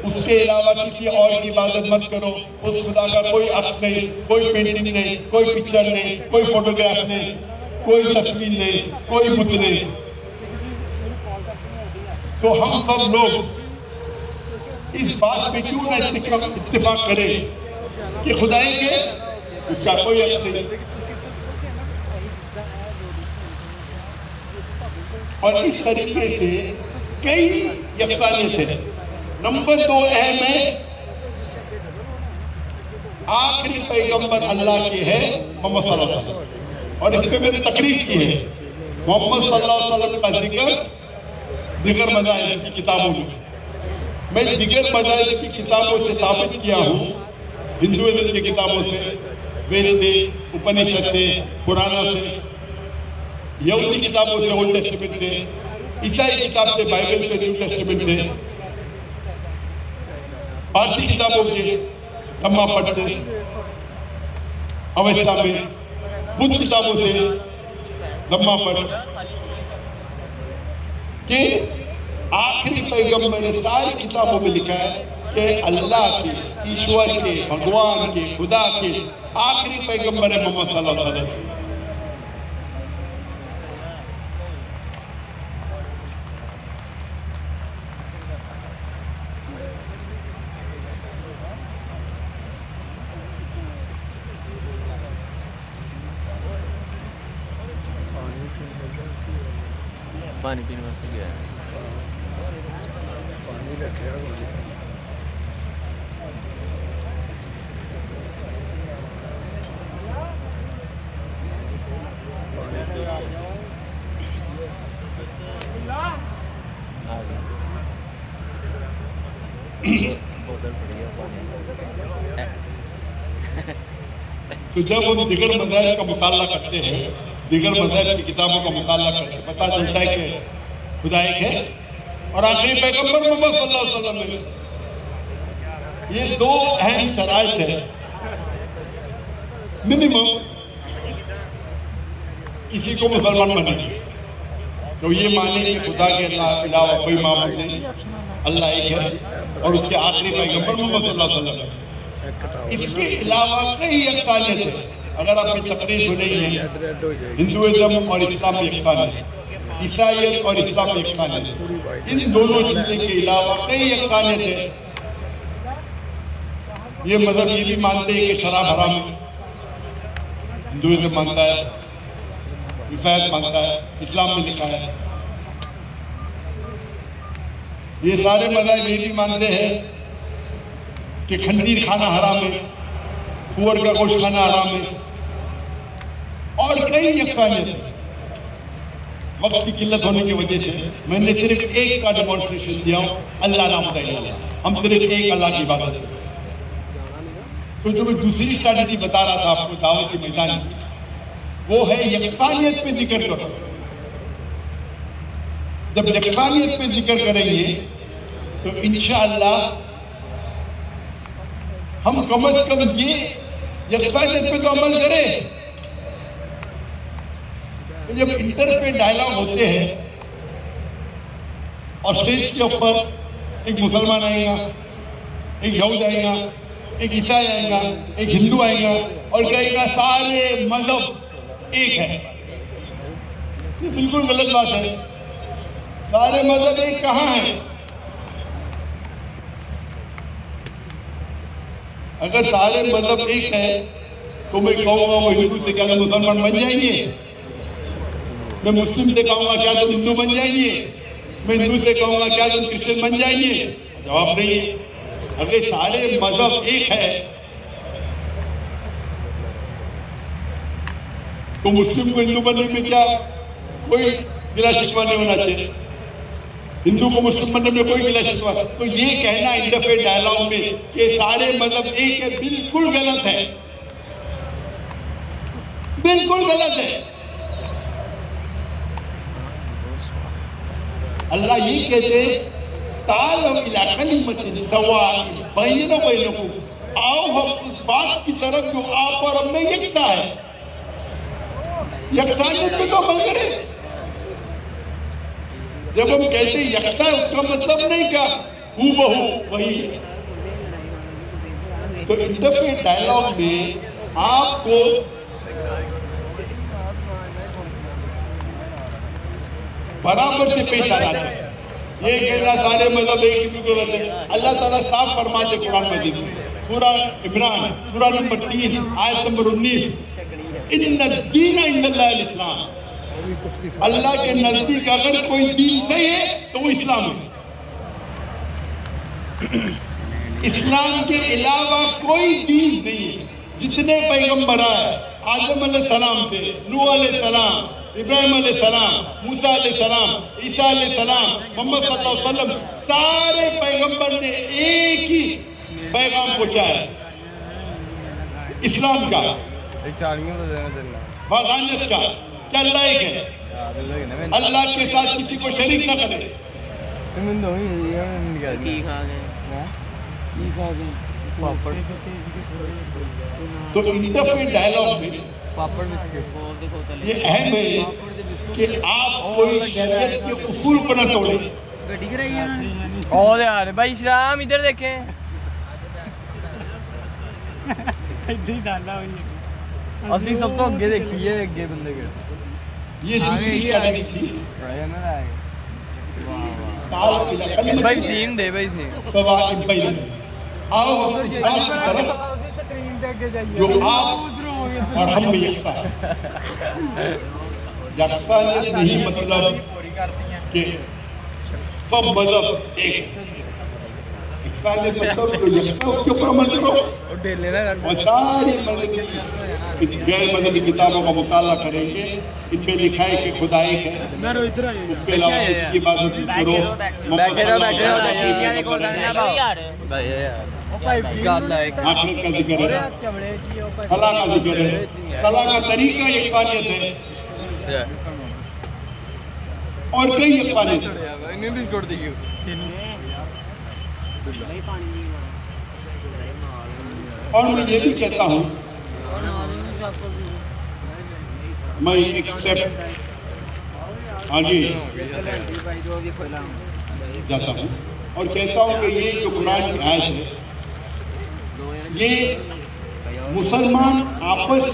उसके अलावा किसी और की इबादत मत करो, उस खुदा का कोई अक्स नहीं, कोई पेंटिंग नहीं, कोई पिक्चर नहीं, कोई फोटोग्राफ नहीं, कोई तस्वीर नहीं, कोई बुत नहीं। तो हम सब लोग इस बात पे क्यों ना इत्तेफाक करें कि खुदा एक है, उसका कोई अक्स नहीं। और इस तरीके से कई यकसानियत है। नंबर 2 अहम है, आखिरी पैगंबर अल्लाह के है मोहम्मद सल्लल्लाहु अलैहि वसल्लम, और इस पे मैंने तकरीर की है। मोहम्मद सल्लल्लाहु अलैहि वसल्लम का जिक्र दिगर मज़ाहिब की किताबों में, मैं दिगर मज़ाहिब की किताबों से साबित किया हूँ, हिंदुइज्म की किताबों से, वेद से, उपनिषद से, पुराना से, यहूदी किताबों से, ओल्ड टेस्टामेंट से, ईसाई किताब से, बाइबल से, न्यू टेस्टामेंट से, पारसी किताबों के धम्मा पढ़ते अवस्था में, बुद्ध किताबों से धम्मा पढ़ के आखिरी पैगंबर ने सारी किताबों में लिखा है कि अल्लाह के, ईश्वर के, भगवान के, खुदा के आखिरी पैगंबर है मोहम्मद सल्लल्लाहु अलैहि वसल्लम। पानी पीने वास्ते गया है। पानी लेके आ बोतल पड़ी है पानी। तो जब हम दिगर मज़ाहिब का मुताला करते हैं, दिगर मज़ाहिब की किताबों का मुताला करते हैं, पता चलता है कि खुदा एक है और आखिरी पैगंबर मोहम्मद सल्लल्लाहु अलैहि वसल्लम है। ये 2 अहम शराइत है मिनिमम किसी को मुसलमान बनने, तो ये माने कि खुदा के अलावा कोई माबूद नहीं, अल्लाह एक है और उसके आखिरी पैगंबर मोहम्मद सल्लल्लाहु अलैहि वसल्लम है। इसके अलावा कई यकसानियत है, अगर आपकी तकरीर सुनी है, हिंदुइज्म और इस्लाम में यकसान है, ईसाईयत और इस्लाम में यकसान है, इन दोनों चीज़ों के अलावा कई यकसानियत है। ये मजहब ये भी मानते हैं कि शराब हराम है, हिंदुइज्म मानता है, ईसाईयत मानता है, इस्लाम में लिखा है। ये सारे मजहब ये भी मानते हैं कि खंजीर खाना हराम है, सुअर का गोश्त खाना हराम है, और कई यकसानियत है। वक्त की किल्लत होने की वजह से मैंने सिर्फ एक का डेमोन्स्ट्रेशन दिया हूँ, अल्लाह नाम अल्लाह, हम सिर्फ एक अल्लाह की इबादत करें। तो जो मैं दूसरी स्ट्रैटेजी बता रहा था आपको दावती मैदान की, वो है यकसानियत पे जिक्र करो। जब यकसानियत पे जिक्र करेंगे तो इंशाअल्लाह हम कम से कम ये यकसानियत पे तो अमल करें। तो जब इंटरफेथ डायलॉग होते हैं और स्टेज के ऊपर एक मुसलमान आएगा, एक यहूद आएगा, एक ईसाई आएगा, एक हिंदू आएगा और कहेगा सारे मजहब एक है, ये बिल्कुल गलत बात है। सारे मजहब एक कहाँ है? अगर सारे मजहब एक है तो मैं कहूँगा वो हिंदू से क्या मुसलमान बन जाएंगे, मैं मुस्लिम से कहूँगा क्या तुम हिंदू बन जाएंगे, मैं हिंदू से कहूँगा क्या तुम क्रिश्चियन बन जाएंगे? जवाब नहीं है। अगर सारे मजहब एक है तो मुस्लिम को हिंदू बनने में क्या कोई गिला शिकवा नहीं होना चाहिए, हिंदू को मुस्लिम बनने में कोई गिला शिकवा। तो ये कहना इंटरफेथ डायलॉग में कि सारे मजहब एक है, बिल्कुल गलत है, बिल्कुल गलत है। अल्लाह ये कहते तालव इला कलिमतिन सवाइन बैनना व बैनकुम, आओ हम उस बात की तरफ जो आप और हम में यकसा है। यकसानियत में तो अमल करें। जब हम कहते हैं यकसा है उसका मतलब नहीं क्या हूबहू वही है। तो इंटरफेथ डायलॉग में आपको बराबर से पेश आना चाहिए। ये कहना सारे मजहब एक ही बिल्कुल है। अल्लाह ताला साफ फरमाते कुरान मजीद में, सूरा इमरान सूरा नंबर 3 आयत नंबर 19, इन्ना दीन इंदल्लाहिल इस्लाम, अल्लाह के नजदीक अगर कोई दीन सही है तो वो इस्लाम है। इस्लाम के अलावा कोई दीन नहीं है। जितने पैगंबर आए आदम अलैहिस्सलाम से, नूह अलैहिस्सलाम, इब्राहिम अलैहिस्सलाम, मूसा अलैहिस्सलाम, ईसा अलैहिस्सलाम, मोहम्मद सल्लल्लाहु अलैहि वसल्लम, सारे पैगंबर ने एक ही पैगाम पहुंचाया, इस्लाम का, वहदानियत का, क्या अल्लाह एक है, अल्लाह के साथ किसी को शरीक न करे। तो इंटरफेथ डायलॉग में ये अहम है कि आप कोई शरीयत के उसूल को न तोड़े। और यार भाई श्राम इधर देखें। असली सब तो अगे देखी है, अगे बंदे के ये दूसरी स्ट्रैटेजी थी। भाई सीन दे भाई सीन सवाल बैन, आओ हम इस बात की तरफ जो आप और हम में यकसा है। यकसानियत नहीं मतलब कि सब मजहब एक, यकसानियत मतलब जो यकसा उसके ऊपर अमल करो और सारी मजहब की गैर मजहबी किताबों का मुताला करेंगे। इनमें लिखा है कि खुदा एक है, उसके अलावा उसकी इबादत करो। आखिरत का जिक्र है, फलाह का जिक्र है, फलाह का तरीका यकसानियत है और कई यकसानियत है। और मैं ये भी कहता हूँ, मैं एक स्टेप आगे जाता हूँ और कहता हूँ कि ये जो कुरान की आयत है, ये मुसलमान आपस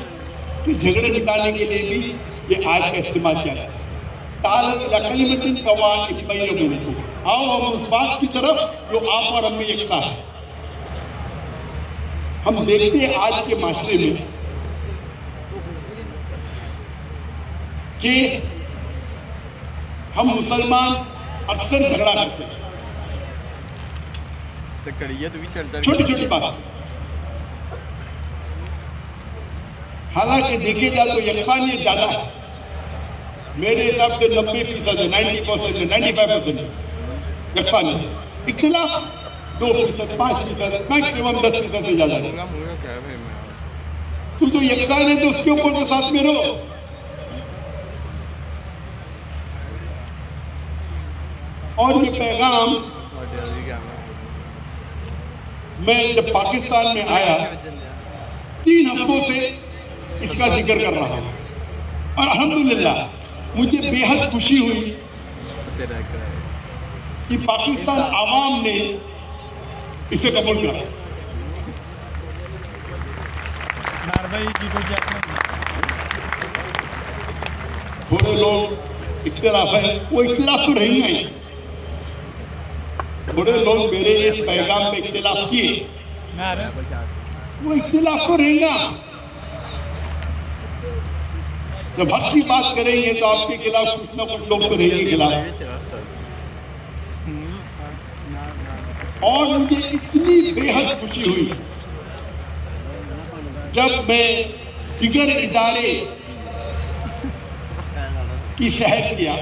के झगड़े मिटाने के लिए भी ये आयत का इस्तेमाल किया जाता है। आओ हम उस बात की तरफ जो आप और हम में यकसा है। हम देखते हैं आज के माशरे में कि हम मुसलमान अक्सर झगड़ा करते हैं, छोटी छोटी बात। हालांकि देखे जाए तो यकसानियत ज्यादा है। मेरे हिसाब से 90% है, 90% है, 95% यकसानियत। इख्तिलाफ 2%, 5%, मैक्सिमम 10% से ज्यादा है। तू तो यकसान है तो उसके ऊपर तो साथ में रहो। और ये पैगाम मैं जब पाकिस्तान में आया 3 हफ्तों से इसका जिक्र कर रहा हूं और अल्हम्दुलिल्लाह मुझे बेहद खुशी हुई कि पाकिस्तान आवाम ने इसे कबूल करा। थोड़े लोग इख्तिलाफ है, वो इख्तिलाफ तो रहेंगे ही। थोड़े लोग मेरे इस पैगाम में इख्तिलाफ किए, वो इख्तिलाफ तो रहेगा। जब हक की बात करेंगे तो आपके खिलाफ कुछ ना कुछ लोग तो रहेंगे खिलाफ। और मुझे इतनी बेहद खुशी हुई जब मैं दिगर इदारे की सैर किया,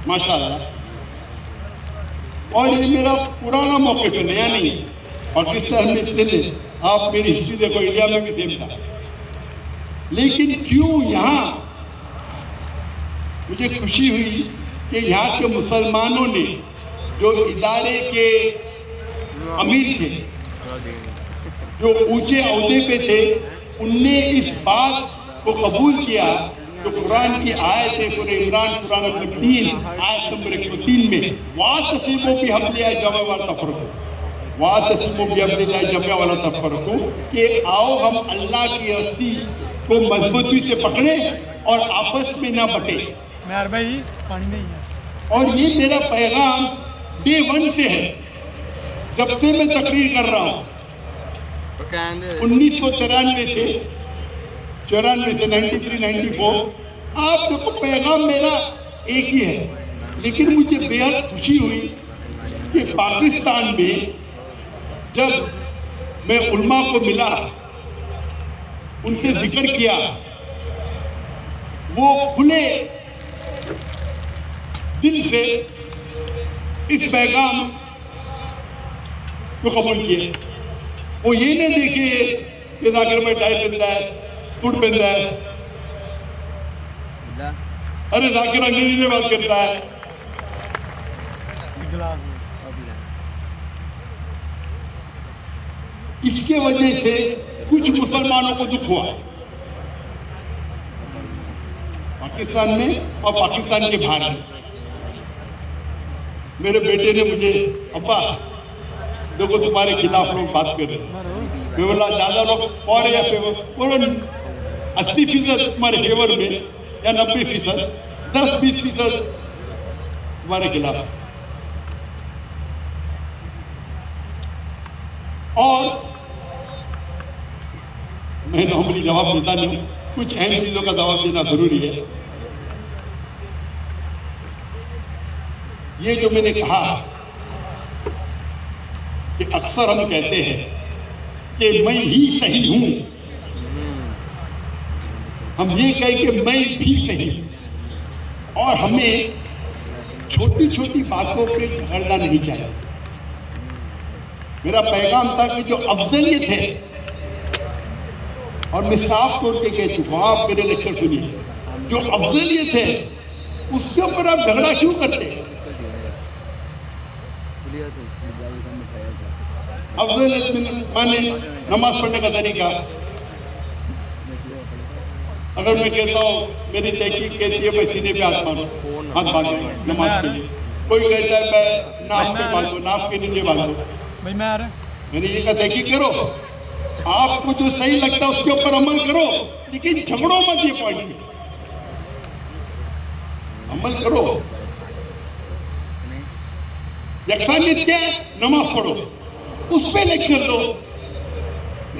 माशाल्लाह। और ये मेरा पुराना मौक़िफ़ है, नया नहीं है। पाकिस्तान में स्थित है, आप मेरी हिस्ट्री देखो, इंडिया में भी सेम था। लेकिन क्यों यहाँ मुझे खुशी हुई कि यहाँ के मुसलमानों ने जो इदारे के अमीर थे, जो ऊंचे ओहदे पे थे, उनने इस बात को कबूल किया जो कुरान की आयत है, सूरह इमरान सूरह नंबर 3 आयत नंबर 103 में वातसिमू बिहब्लिल्लाहि जमीअन वला तफरकू, वातसिमू बिहब्लिल्लाहि जमीअन वला तफरकू, कि आओ हम अल्लाह की रस्सी को मजबूती से पकड़े और आपस में ना बटे। यार भाई पानी नहीं है। और ये मेरा पैगाम डे 1 से है, जब से मैं तकरीर कर रहा हूँ 1994 से 93-94। आप देखो पैगाम मेरा एक ही है, लेकिन मुझे बेहद खुशी हुई कि पाकिस्तान में जब मैं उल्मा को मिला, उनसे जिक्र किया, वो खुले दिल से इस पैगाम को कबूल किए। वो ये नहीं देखे कि जाकिर भाई टाई पहनता है, सूट पहनता है, अरे जाकिर अंग्रेजी में बात करता है। इसके वजह से कुछ मुसलमानों को दुख हुआ पाकिस्तान में और पाकिस्तान के बाहर। मेरे बेटे ने मुझे, अब्बा देखो तुम्हारे खिलाफ लोग बात कर रहे हैं, मैं बोला ज्यादा लोग फॉर या फेवर, बोलो 80% तुम्हारे फेवर में या 90%, 10-20% तुम्हारे खिलाफ। और मैं नॉर्मली जवाब देता नहीं, कुछ अहम चीजों का जवाब देना जरूरी है। ये जो मैंने कहा कि अक्सर हम कहते हैं कि मैं ही सही हूं, हम ये कहें कि मैं भी सही हूं, और हमें छोटी छोटी बातों पे झगड़ना नहीं चाहिए। मेरा पैगाम था कि जो अफजलियत है, और मैं साफ तौर पे कह चुका हूं, आप मेरे लेक्चर सुनिए, जो अफजलियत है उसके ऊपर आप झगड़ा क्यों करते हैं? अफजलियत माने नमाज पढ़ने का तरीका। अगर मैं कहता हूँ, मेरी तहकीक कहती है मैं सीने पे हाथ मारो, हाथ बांधो नमाज के लिए, कोई कहता है मैं नाफ पे बांधो, नाफ के नीचे बांधो, मैंने ये कहा तहकीक करो, आपको जो सही लगता है उसके ऊपर अमल करो, लेकिन झगड़ो मत। ये पॉइंट में अमल करो। यकसानियत क्या है? नमाज पढ़ो, उस पे लेक्चर दो।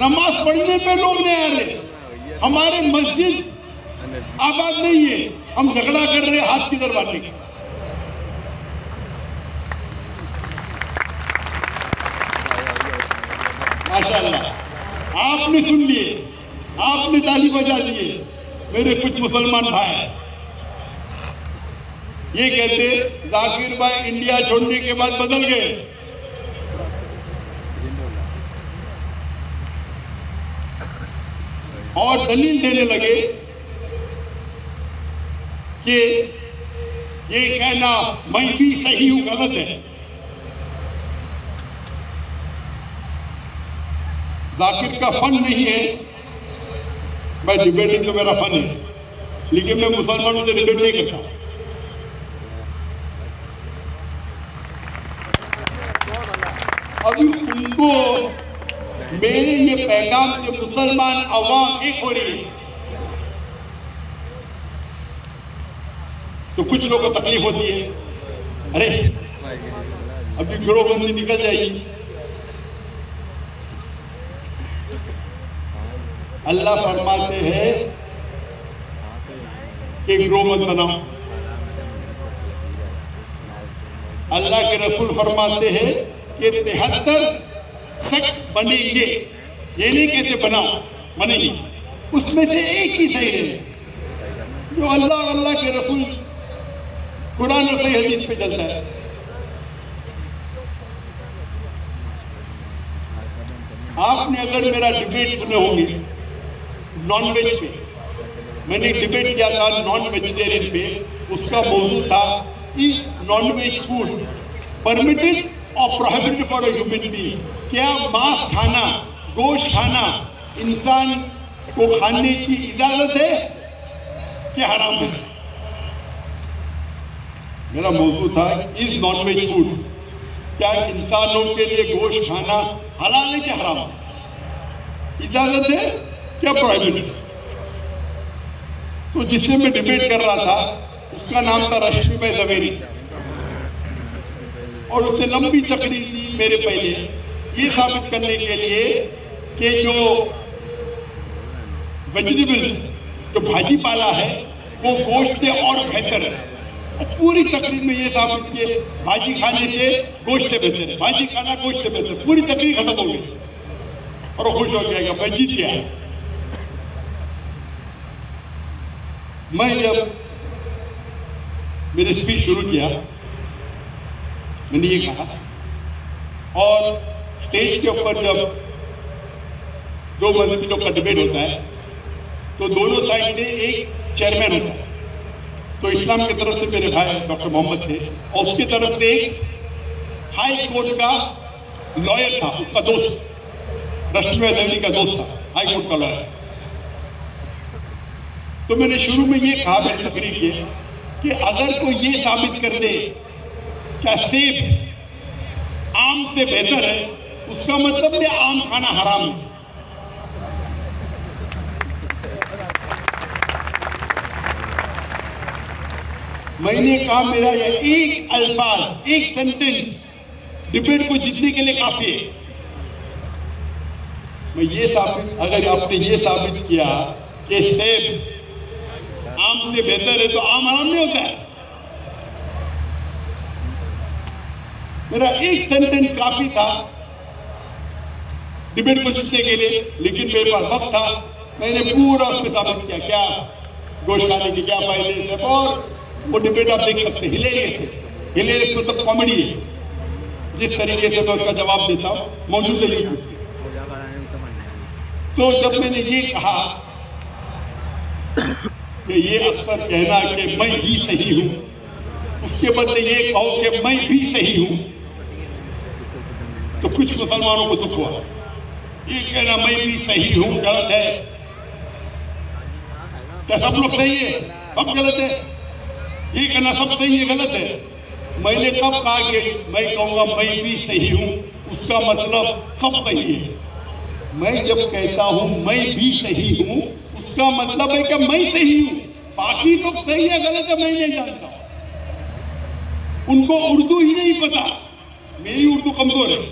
नमाज पढ़ने पे लोग नहीं आ रहे, हमारे मस्जिद आबाद नहीं है, हम झगड़ा कर रहे हाथ किधर बांधने का। माशाअल्लाह, आपने सुन लिए, आपने ताली बजा दिए। मेरे कुछ मुसलमान भाई ये कहते जाकिर भाई इंडिया छोड़ने के बाद बदल गए। और दलील देने लगे कि ये कहना मैं भी सही हूं गलत है। जाकिर का फन नहीं है, मैं डिबेटिंग तो मेरा फन है, लेकिन मैं मुसलमानों से डिबेट नहीं करता। अभी उनको मेरे ये पैगाम से मुसलमान अवाम एक हो रही है, तो कुछ लोगों को तकलीफ होती है, अरे अभी गिरोहबंदी निकल जाएगी। अल्लाह फरमाते हैं कि गिरोह मत बनाओ। अल्लाह के रसूल फरमाते हैं कि 73 सेक्ट बनेंगे, ये नहीं कहते बनाओ, बनेंगे, उसमें से एक ही सही है जो अल्लाह अल्लाह के रसूल कुरान और सही हदीस पे चलता है। आपने अगर मेरा डिबेट सुने होंगे नॉन वेज पे, मैंने डिबेट किया था नॉन वेजिटेरियन पे, उसका मौजूद था is non-veg food permitted or prohibited for a human being? क्या मांस खाना, गोश्त खाना इंसान को खाने की इजाजत है क्या हराम है? मेरा मौजू था इज नॉन-वेज फूड, क्या इंसानों के लिए गोश्त खाना हलाल है क्या हराम? इजाजत है क्या प्रोहिबिटेड? तो जिससे मैं डिबेट कर रहा था उसका नाम था रश्मि भाई जवेरी, और उसने लंबी तकरीर दी मेरे पहले ये साबित करने के लिए कि जो वेजिटेबल्स, जो भाजी पाला है वो गोश्त से और बेहतर है। और पूरी तकरीर में ये साबित किए भाजी खाने से गोश्त से बेहतर है, भाजी खाना गोश्त से बेहतर। पूरी तकरीर खत्म हो गई और वो खुश हो जाएगा, मैं जीत गया। मैं जब मेरे स्पीच शुरू किया मैंने ये कहा, और स्टेज के ऊपर जब दो मजहबियों का डिबेट होता है तो दोनों साइड से एक चेयरमैन होता है। तो इस्लाम की तरफ से मेरे भाई डॉक्टर मोहम्मद थे और उसकी तरफ से एक हाई कोर्ट का लॉयर था, उसका दोस्त, रश्मि जवेरी का दोस्त था, हाई कोर्ट का लॉयर। तो मैंने शुरू में ये कहा मेरी तकरीर के कि अगर कोई ये साबित कर दे क्या सेब आम से बेहतर है, उसका मतलब है आम खाना हराम है। मैंने कहा मेरा ये एक अल्फाज, एक सेंटेंस डिबेट को जीतने के लिए काफी है। मैं ये साबित, अगर आपने ये साबित किया कि सेब आम से बेहतर है तो आम हराम नहीं होता है। मेरा एक सेंटेंस काफी था डिबेट को जीतने के लिए, लेकिन मेरे पास वक्त था, मैंने पूरा उसमें साबित किया क्या गोश्त खाने के क्या फायदे हैं। और वो डिबेट आप देख सकते हैं, हिलेरियस मतलब कॉमेडी है। जिस तरीके से मैं उसका जवाब देता हूँ मौजूद है यूट्यूब पे। तो जब मैंने ये कहा कि ये अक्सर कहना कि मैं ही सही हूं, उसके बदले ये कहो कि मैं भी सही हूं, तो कुछ मुसलमानों को दुख हुआ। ये कहना मैं भी सही हूं गलत है, क्या सब लोग सही है? सब गलत है? ये कहना सब सही है गलत है? मैंने कब कहा कि मैं कहूंगा मैं भी सही हूं उसका मतलब सब सही है? मैं जब कहता हूं मैं भी सही हूं उसका मतलब है कि मैं सही हूं, बाकी लोग सही है गलत है मैं नहीं जानता। उनको उर्दू ही नहीं पता, मेरी उर्दू कमजोर है,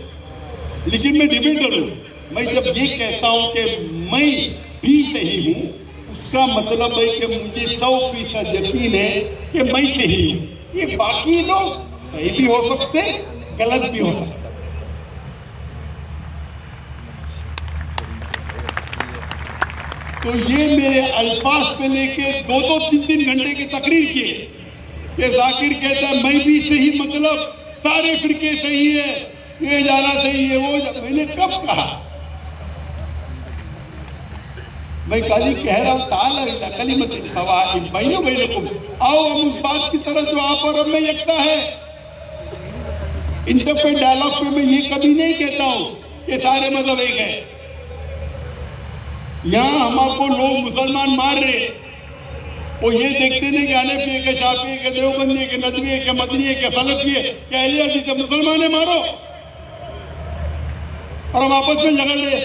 लेकिन मैं डिबेटर हूं। मैं जब ये कहता हूं कि मैं भी सही हूं उसका मतलब है कि मुझे 100% यकीन है कि मैं सही हूं। ये बाकी लोग सही भी हो सकते गलत भी हो सकते। तो ये मेरे अल्फाज पे लेके 2-2, 3-3 घंटे की तकरीर किए कि जाकिर कहता है मैं भी सही मतलब सारे फिरके सही है, ये जाना सही है वो मैंने कब कहा? मैं खाली कह रहा हूँ ताला कलिमत सवाई बैनो बैनकुम, आओ हम उस बात की तरफ जो आप और मैं यकता है। इंटरफेस डायलॉग पे मैं ये कभी नहीं कहता हूँ कि सारे मजहब एक है। यहाँ हमको लोग मुसलमान मार रहे, वो ये देखते नहीं कि हनफी है कि शाफी है कि देवबंदी है कि नदवी है कि मदनी है कि सलफी है कि अहले हदीस है, मुसलमान है मारो और हम आपस में झगड़ रहे।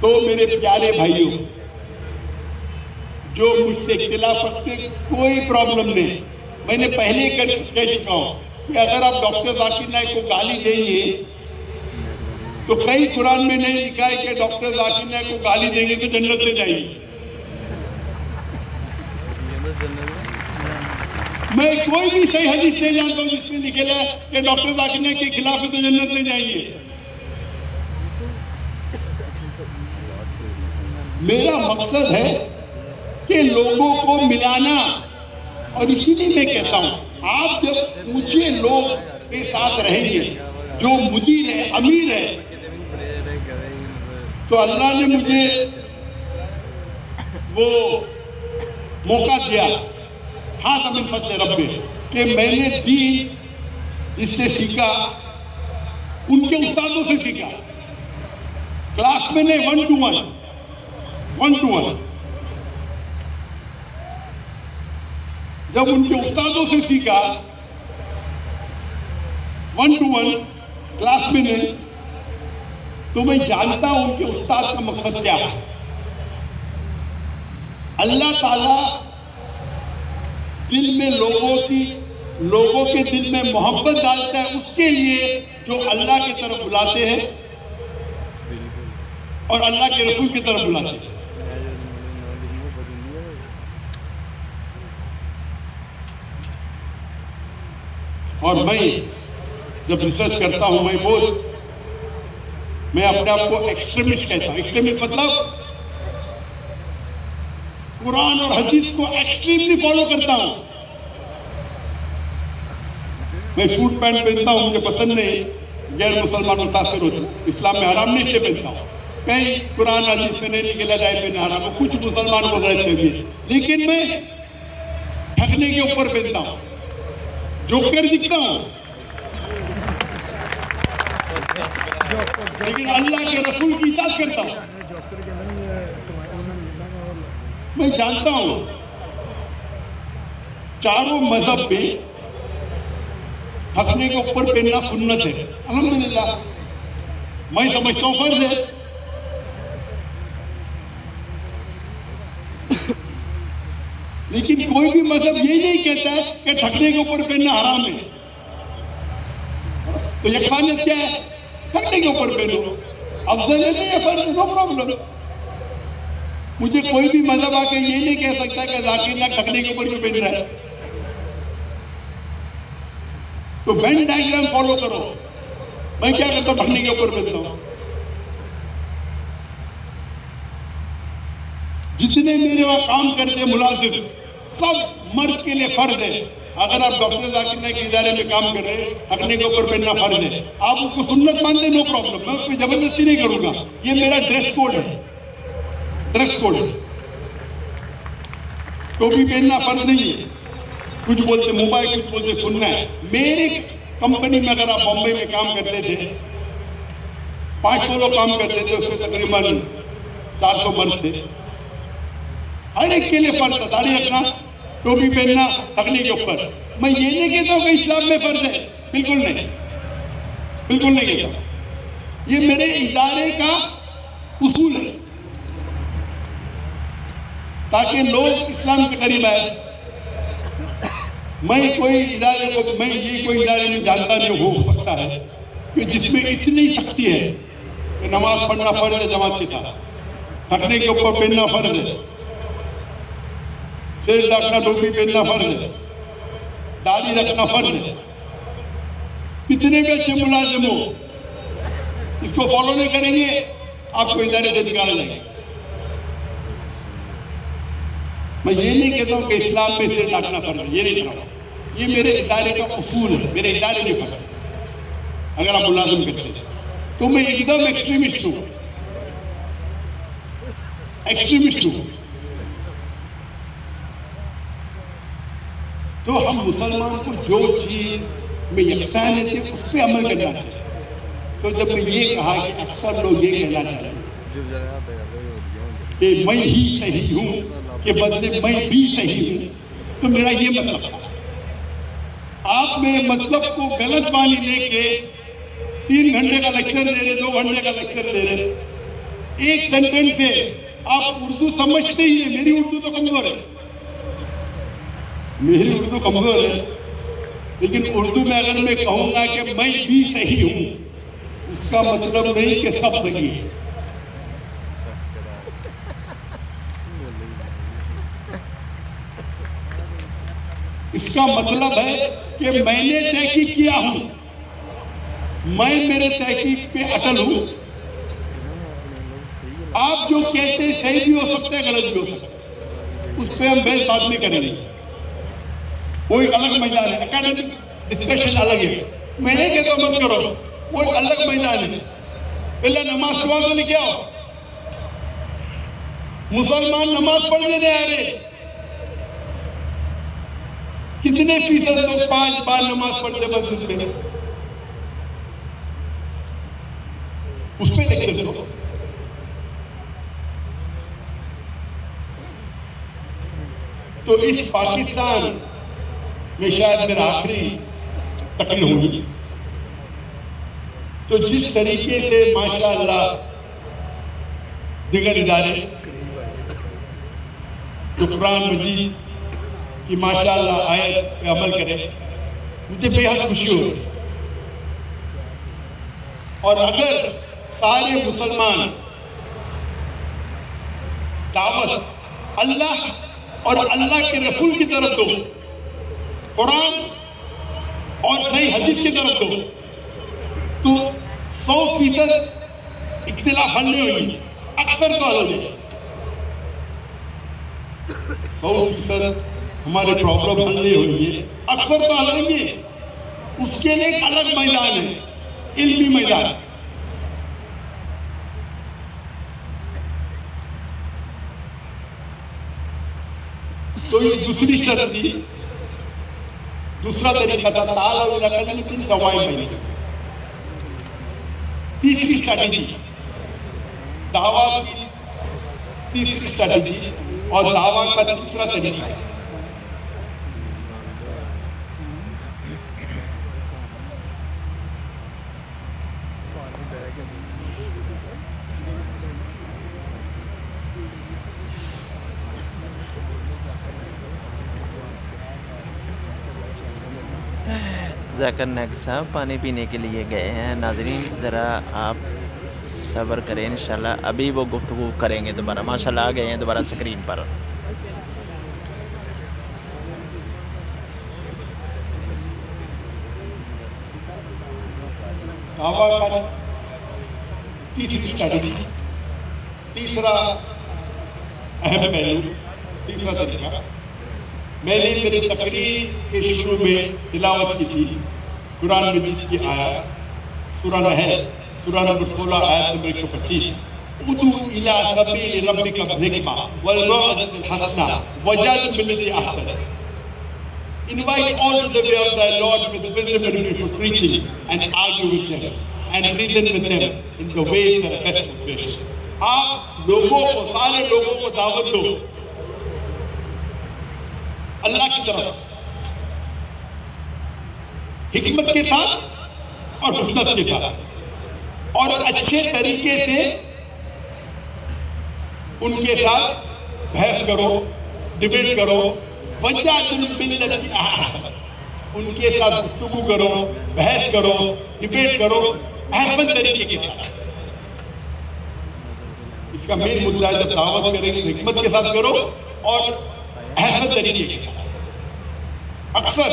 तो मेरे प्यारे भाइयों, जो मुझसे इख्तिलाफ रखते कोई प्रॉब्लम नहीं, मैंने पहले कह चुका हूं कि अगर आप डॉक्टर जाकिर नाइक को गाली देंगे तो कहीं कुरान में नहीं लिखा है कि डॉक्टर जाकिर नाइक को गाली देंगे तो जन्नत से जाएंगे। मैं कोई भी सही हदीस नहीं जानता हूं जिसमें लिखेला है कि डॉक्टर जाकिर नाइक के खिलाफ है तो जन्नत से जाएंगे। मेरा मकसद है कि लोगों को मिलाना, और इसीलिए मैं कहता हूं आप जब ऊंचे लोग के साथ रहेंगे जो मुदीर है, अमीर है, तो अल्लाह ने मुझे वो मौका दिया, हाँ तमिल फजल रब्बे, कि मैंने दीन इससे सीखा, उनके उस्तादों से सीखा, क्लास में नहीं, 1 to 1 जब उनके उस्तादों से सीखा 1 to 1 क्लास में नहीं, तो मैं जानता हूं उनके उस्ताद का मकसद क्या है। अल्लाह ताला दिल में लोगों के दिल में मोहब्बत डालता है, उसके लिए जो अल्लाह की तरफ बुलाते हैं और अल्लाह के रसूल की तरफ बुलाते हैं। और मैं जब रिसर्च करता हूं, मैं अपने आप को एक्सट्रीमिस्ट कहता हूं। एक्सट्रीमिस्ट मतलब कुरान और हदीस को एक्सट्रीमली फॉलो करता हूं। मैं सूट पैंट पहनता हूं, मुझे पसंद नहीं, गैर मुसलमान मुतासिर होते हैं, इस्लाम में हराम नहीं इसलिए पहनता हूं। कहीं कुरान हदीस में नहीं निकला जाए पहनना हराम, कुछ मुसलमान को गलत कह दिए, लेकिन मैं ठगने के ऊपर पहनता हूं, जोकर दिखता हूं, लेकिन अल्लाह के रसूल की इताअत करता हूं। मैं जानता हूं चारों मजहब में ठगने के ऊपर पहनना सुन्नत है, अल्हम्दुलिल्लाह, मैं समझता हूं फर्ज है। लेकिन कोई भी मजहब यही नहीं कहता है कि ठगने के ऊपर पहनना हराम है। तो यकसानियत क्या है? ठगने के ऊपर पहनो, अफजलियत है या फर्ज है, नो प्रॉब्लम। मुझे कोई भी मजहब आके ये नहीं कह सकता कि जाकिर नाइक ठगने के ऊपर क्यों पहन रहा है। तो वेन डायग्राम फॉलो करो। मैं क्या करता हूं? ठगने के ऊपर पहनता हूं। जितने मेरे वहां काम करते मुलाजिम, सब मर्द के लिए फर्ज है। अगर आप डॉक्टर जाकिर नाइक के इदारे में काम कर रहे हैं, ठगने के ऊपर पहनना फर्ज है। आप उसको सुन्नत मानते, नो प्रॉब्लम, मैं उस पर जबरदस्ती नहीं करूंगा। ये मेरा ड्रेस कोड है, ड्रेस कोड है। टोपी पहनना फर्ज नहीं है। कुछ बोलते मोबाइल, कुछ बोलते सुनना है। मेरी कंपनी में अगर आप बॉम्बे में काम करते थे, 500 लोग काम करते थे, उससे तकरीबन 400 मर्द थे। हर एक के लिए फर्ज था, दाढ़ी रखना, टोपी पहनना, ठगने के ऊपर। मैं ये नहीं कहता हूं कि इस्लाम में फर्ज है, बिल्कुल नहीं, बिल्कुल नहीं कहता। ये मेरे इदारे का उसूल है ताकि लोग इस्लाम के करीब आए। मैं ये कोई इदारे में जानता नहीं हो सकता है कि जिसमें इतनी सख्ती है कि नमाज पढ़ना फर्ज है जमात के साथ, ठगने के ऊपर पहनना फर्ज है, सिर ढकना, टोपी पहनना फर्ज है, दाढ़ी रखना फर्ज है। कितने भी अच्छे मुलाजिम हो, इसको फॉलो नहीं करेंगे, आपको इदारे से निकाला जाएगा। मैं ये नहीं कहता हूं कि इस्लाम में सिर ढकना फर्ज है, ये नहीं कह रहा हूं। ये मेरे इदारे का उसूल है, मेरे इदारे नहीं फर्ज। अगर आप मुलाजिम करते हैं तो मैं एकदम एक्सट्रीमिस्ट हूं, एक्सट्रीमिस्ट हूं। तो हम मुसलमान को जो चीज में यकसानियत है उस पर अमल करना चाहिए। तो जब मैं ये कहा कि अक्सर लोग ये कहना चाहिए कि मैं ही सही हूं के बदले मैं भी सही हूं, तो मेरा ये मतलब था। आप मेरे मतलब को गलत मानी लेके 3 घंटे का लेक्चर दे रहे, 2 घंटे का लेक्चर दे रहे, एक सेंटेंस से आप उर्दू समझते ही नहीं। मेरी उर्दू तो कमजोर है, मेरी उर्दू कमजोर है, लेकिन उर्दू में अगर मैं कहूंगा कि मैं भी सही हूं, उसका मतलब नहीं कि सब सही है। इसका मतलब है कि मैंने तहकीक किया हूं, मैं मेरे तहकीक पे अटल हूं। आप जो कहते हैं सही भी हो सकता है, गलत भी हो सकता है, उस पर हम बहस बाद में करेंगे। वो एक अलग मैदान है, एकेडमिक डिस्कशन अलग है। मैं नहीं कहता मत करो, वो एक अलग मैदान है। पहले नमाज के बाद लेके आओ। मुसलमान नमाज पढ़ने नहीं आ रहे, कितने फीसद लोग 5 बार नमाज पढ़ते मस्जिद में? उस पे लेक्चर दो। तो इस पाकिस्तान में शायद मेरा आखिरी तकरीर होगी। तो जिस तरीके से माशाअल्लाह दिगर इदारे जो कुरान मजीद की माशाअल्लाह आयत पे अमल करें, मुझे बेहद खुशी हो रही। और अगर सारे मुसलमान दावत अल्लाह और अल्लाह के रसूल की तरफ दो, कुरान और सही हदीस की तरफ दो, तो 100% इख्तिलाफ हल नहीं होगी, अक्सर तो हल हो जाएगी। 100% हमारे प्रॉब्लम हल नहीं होंगे, अक्सर तो हल होंगे। उसके लिए एक अलग मैदान है, इल्मी मैदान। तो ये दूसरी शर्त थी, दूसरा तरीका था ताल सवाई महीने। तीसरी स्ट्रैटेजी दावा की, तीसरी स्ट्रैटेजी और दावा का तीसरा तरीका जाकर नायक साहब पानी पीने के लिए गए हैं। नाजरीन ज़रा आप सब्र करें, इंशाल्लाह अभी वो गुफ्तगू करेंगे दोबारा। माशाल्लाह आ गए हैं दोबारा स्क्रीन पर। दावा का तीसरी स्ट्रैटेजी, तीसरा अहम पहलू, तीसरा तरीका। मैंने मेरी तकरीर के शुरू में तिलावत की थी कुरान मजीद की आयत सूरह नहल, सूरह नंबर 16 आयत नंबर 125। उदू इला सबील रब्बिका बिल-हिकमा वल मौइज़तिल हसना वजादिल बिल्लती Ahsan. Invite all to the way of thy Lord with wisdom and beautiful preaching, and argue with them and reason with them in the ways that are best of gracious. आप लोगों को, सारे लोगों को दावत दो अल्लाह की तरफ, हिकमत के साथ और हुस्न के साथ, और अच्छे तरीके से उनके साथ बहस करो, डिबेट करो। वजादिल बिल्लती अहसन, उनके साथ गुफ्तगू करो, बहस करो, डिबेट करो अहसन तरीके के साथ। इसका मेन मुद्दा है, जब दावत करेंगे हिकमत के साथ करो और अहसन तरीके के साथ। अक्सर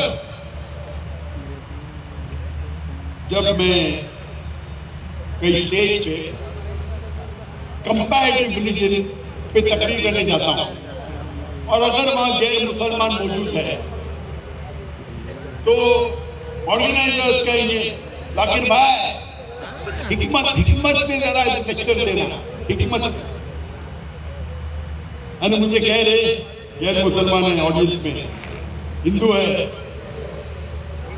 जब मैं कई स्टेज पे कंपैरेटिव रिलीजन पे तकरीर करने जाता हूँ, और अगर वहां गैर मुसलमान मौजूद है तो ऑर्गेनाइजर्स कहेंगे जाकिर भाई हिकमत से जरा लेक्चर देना, हिकमत। और मुझे कह रहे गैर मुसलमान है ऑडियंस में, हिंदू है,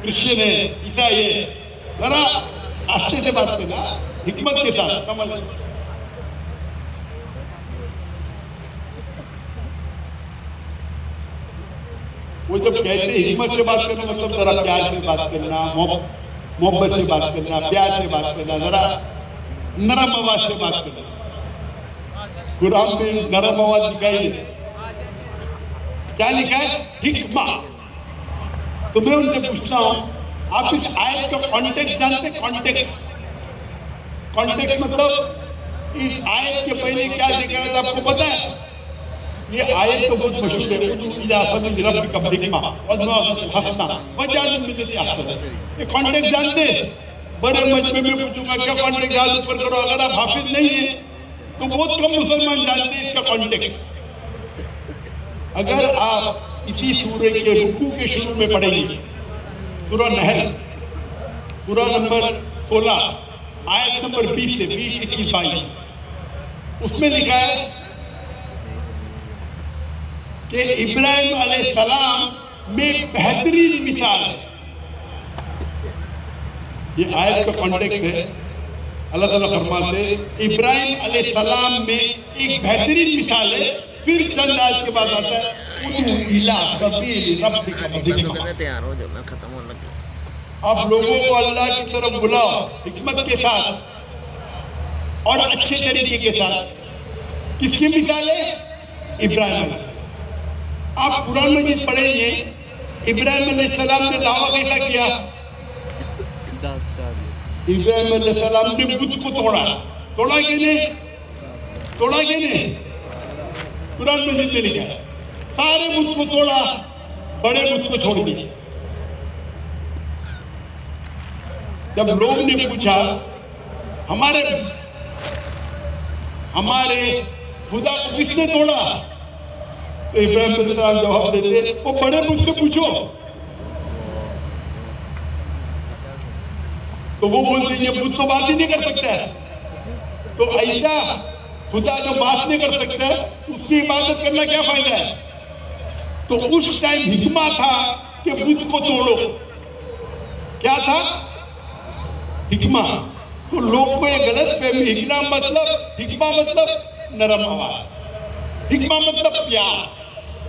क्रिश्चियन है, ईसाई है, जरा आस्ते से बात करना, हिकमत के साथ समझ। वो जब कहते हैं हिकमत से बात करना, मतलब जरा प्यार से बात करना, मोहब्बत से बात करना, प्यार से बात करना, जरा नरम आवाज से बात करना। कुरान में नरम आवाज लिखा है, क्या लिखा है? हिकमा। तो मैं उनसे पूछता हूं, आप इस आयत का कॉन्टेक्स्ट जानते हैं? कॉन्टेक्स्ट मतलब इस आयत के पहले क्या जिक्र है आपको पता है? ये आयत तो बहुत मशहूर है, ये कॉन्टेक्स्ट जानते हैं? बड़े मजमे में पूछूंगा क्या कॉन्टेक्स्ट याद ऊपर करो। अगर आप हाफिज नहीं है तो बहुत कम मुसलमान जानते हैं इसका कॉन्टेक्स्ट। अगर आप इसी सूरे के रुकू के शुरू में पढ़ेंगे, सूरह नहल, सूरह नंबर 16 आयत नंबर 20 से 20, 21, 22, उसमें लिखा है कि इब्राहिम अलैहिस्सलाम में एक बेहतरीन मिसाल है। ये आयत का कॉन्टेक्स्ट है, अल्लाह ताला फरमाते इब्राहिम अलैहिस्सलाम में एक बेहतरीन मिसाल है, फिर चंद आयत के बाद आता है उदू इला सबील रब्बिका बिहिकमा। तैयार हो जाओ, मैं खत्म होने लगी। आप लोगों को अल्लाह की तरफ बुलाओ हिकमत के साथ और अच्छे तरीके के साथ। किसकी मिसाल है? इब्राहिम अलैहिस्सलाम। आप कुरान मजीद पढ़ेंगे इब्राहिम अलैहिस्सलाम ने दावा कैसा किया? इब्राहिम अलैहिस्सलाम ने बुत को तोड़ा, तोड़ा कि नहीं? तोड़ा कि नहीं? कुरान मजीद में लिखा है सारे बुत को तोड़ा, बड़े बुत को छोड़ दिए। जब लोग ने पूछा हमारे खुदा को किसने तोड़ा, तो इब्राहिम अलैहिस्सलाम जवाब देते वो बड़े बुत से पूछो। तो वो बोलते ये बुत तो बात ही नहीं कर सकता है। तो ऐसा खुदा जो बात नहीं कर सकता है उसकी इबादत करना क्या फायदा है? तो उस टाइम हिकमा था कि बुत को तोड़ो। क्या था? हिकमा। तो लोग को ये गलत फहमी, हिकमा मतलब नरम आवाज, हिकमा मतलब प्यार।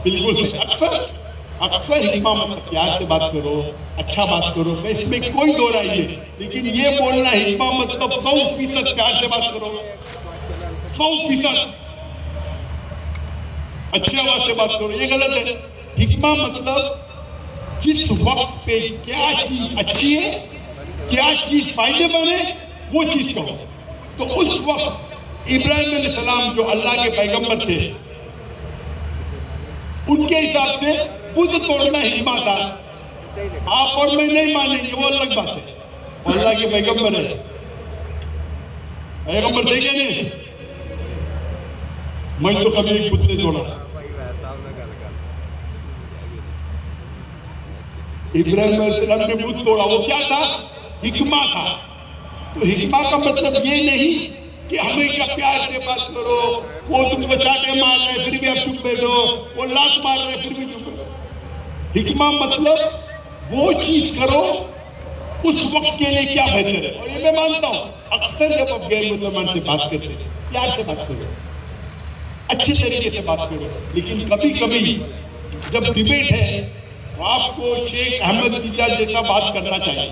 बिल्कुल सही। अक्सर हिकमा मतलब प्यार से बात करो, अच्छा बात करो, इसमें कोई दो राय नहीं। लेकिन ये बोलना हिकमा मतलब 100% प्यार से बात करो, 100% अच्छी आवाज से बात करो, ये गलत है। हिकमा मतलब जिस वक्त पे क्या चीज अच्छी है, क्या चीज फायदेमंद है, वो चीज कहो। तो उस वक्त इब्राहिम अलैहिस्सलाम जो अल्लाह के पैगंबर थे, उनके हिसाब से बुत तोड़ना हिकमा था। आप और मैं नहीं मानेंगे, वो अलग बात है। अल्लाह के पैगंबर है, पैगंबर थे क्या नहीं? मैं तो कभी एक बुत नहीं तोड़ा। इब्राहिम अलैहिस्सलाम ने बुत तोड़ा, वो क्या था? हिकमा था। तो हिकमा का मतलब ये नहीं कि हमेशा प्यार से बात करो, वो तुमको चाटे मार रहे फिर भी आप चुप बैठो, वो लात मार रहे फिर भी चुप बैठो। हिकमा मतलब वो चीज करो उस वक्त के लिए क्या बेहतर है। और ये मैं मानता हूं अक्सर जब आप गैर मुसलमान से बात करते हैं प्यार से बात करो, अच्छे तरीके से बात करो। लेकिन कभी कभी जब डिबेट है तो आपको शेख अहमद मिर्जा जैसा बात करना चाहिए।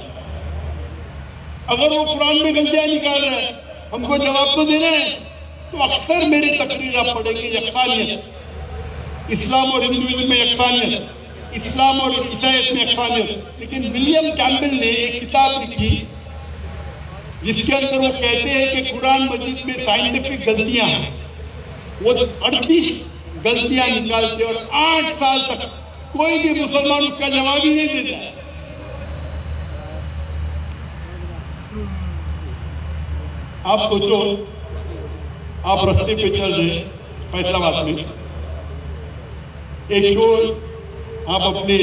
अगर वो कुरान में गलतियां निकाल रहे हैं, हमको जवाब तो देना है। तो अक्सर मेरी तकरीर आप पढ़ेंगे यकसानियत, इस्लाम और हिंदुइज्म में यकसानियत, इस्लाम और ईसाईयत में यकसानियत। लेकिन विलियम कैम्पबेल ने एक किताब लिखी जिसके अंदर वो कहते हैं कि कुरान मजीद में साइंटिफिक गलतियां हैं। वो 38 गलतियां निकालते और 8 साल तक कोई भी मुसलमान उसका जवाब ही नहीं देता है। आप सोचो, आप रास्ते पे चल रहे फैसलाबाद में, एक चोर, आप अपने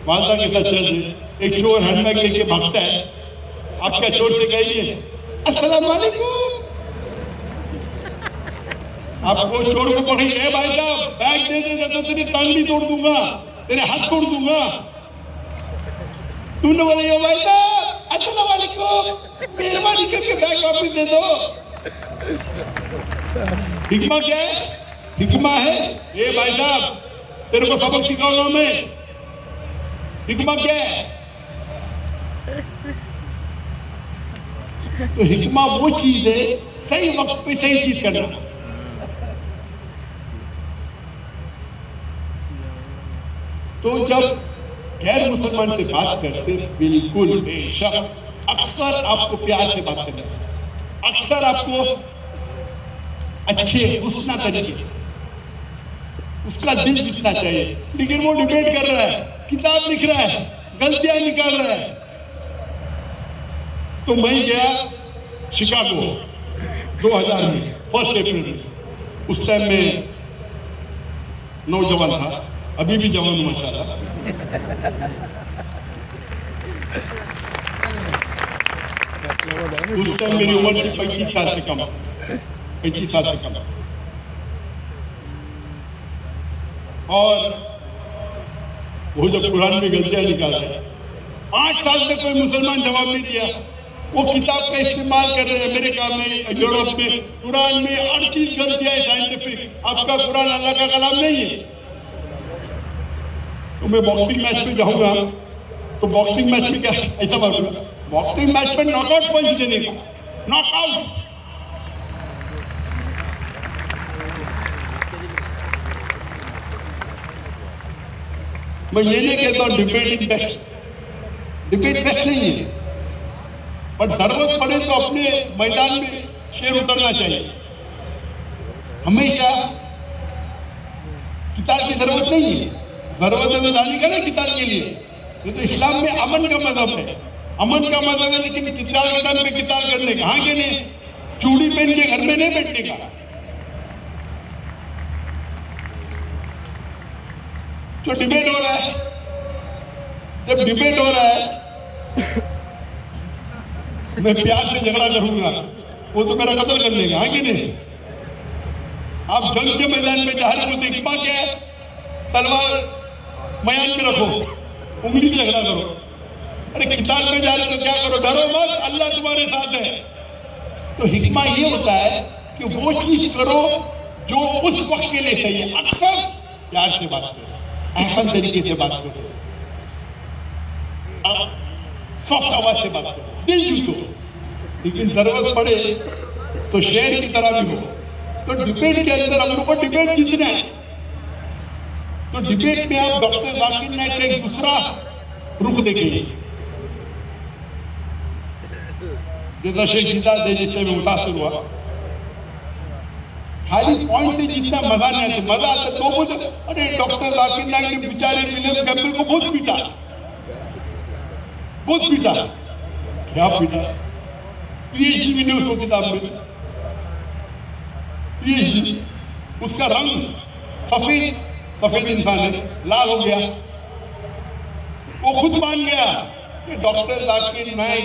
वालदा के साथ चल रहे, एक चोर हैंडबैग लेके भागता है। आप क्या चोर से कहिए अस्सलाम वालेकुम? आपको चोर को पकड़ेंगे, भाई साहब बैग दे देगा तो तेरी टांग भी तोड़ दूंगा, तेरे हाथ तोड़ दूंगा। तुमने बोले भाई साहब अस्सलाम वालेकुम, मेहरबानी करके बैग वापस दे दो। हिकमा क्या है? हिकमा है ये भाई साहब तेरे को सबक सिखाऊंगा मैं। हिकमा क्या है? तो हिकमा वो चीज है सही वक्त पे सही चीज करना। तो जब गैर मुसलमान से बात करते बिल्कुल बेशक अक्सर आपको प्यार से बात करना चाहिए, अक्सर आपको अच्छे हुस्ना तरीके से उसका दिल जीतना चाहिए। लेकिन वो डिबेट कर रहा है, किताब लिख रहा है, गलतियां निकाल रहा है। तो मैं गया शिकागो 2000 में 1 अप्रैल में। उस टाइम में नौजवान था, अभी भी जवान हूं माशाल्लाह। उस टाइम मेरी उम्र थी 35 साल से कम, 35 साल से कम। और वो जब कुरान में गलतियां निकाल रहे हैं, 8 साल तक कोई मुसलमान जवाब नहीं दिया। वो किताब का इस्तेमाल कर रहे हैं अमेरिका में, यूरोप में, कुरान में हर चीज गलतियां है साइंटिफिक। आपका कुरान अल्लाह का कलाम नहीं है। तो मैं बॉक्सिंग मैच में जाऊंगा तो बॉक्सिंग मैच में क्या ऐसा बोलूंगा, बॉक्सिंग मैच में नॉकआउट पंच देने का, नॉकआउट। मैं ये नहीं कहता हूँ डिबेट बेस्ट, डिबेट बेस्ट नहीं है, पर जरूरत पड़े तो अपने मैदान में शेर उतरना चाहिए। हमेशा किताब की जरूरत नहीं है, जरूरत है तो जाने का ना किताब के लिए। ये तो इस्लाम में अमन का मजहब है, अमन का मजहब है, लेकिन किताब के टाइम पे किताब करने का, हाँ के नहीं, चूड़ी पहन के घर में नहीं बैठने का। जो डिबेट हो रहा है, जब डिबेट हो रहा है मैं प्यार से झगड़ा करूंगा, वो तो मेरा कत्ल कर लेगा, हाँ कि नहीं। आप जंग के मैदान में जा रहे हो तो इक्मा क्या है, तलवार मयान में रखो, उंगली से झगड़ा करो। अरे किताब में जा रहे तो क्या करो, डरो मत, अल्लाह तुम्हारे साथ है। तो हिकमा ये होता है कि वो चीज करो जो उस वक्त के लिए सही है। अक्सर प्यार से बात करो, एहसन तरीके से बात करो, सॉफ्ट आवाज से बात करो, दिल जीतो, लेकिन जरूरत पड़े तो शेर की तरह भी हो। तो डिबेट के अंदर हम लोग को डिबेट जीतना है। तो डिबेट में आप डॉक्टर जाकिर नाइक का एक दूसरा रुख देखिए, जैसा शेख जीता थे, जिससे मैं मुतासिर हुआ। खाली पॉइंट से जितना मजा नहीं आता, मजा आता तो बोल, अरे डॉक्टर जाकिर नाइक ने बेचारे विलियम कैम्पबेल को बहुत पीटा, बहुत पीटा। क्या पीटा? पीएचडी भी नहीं उसको किताब में, पीएचडी। उसका रंग सफेद, सफेद इंसान है, लाल हो गया। वो खुद मान गया कि डॉक्टर जाकिर नाइक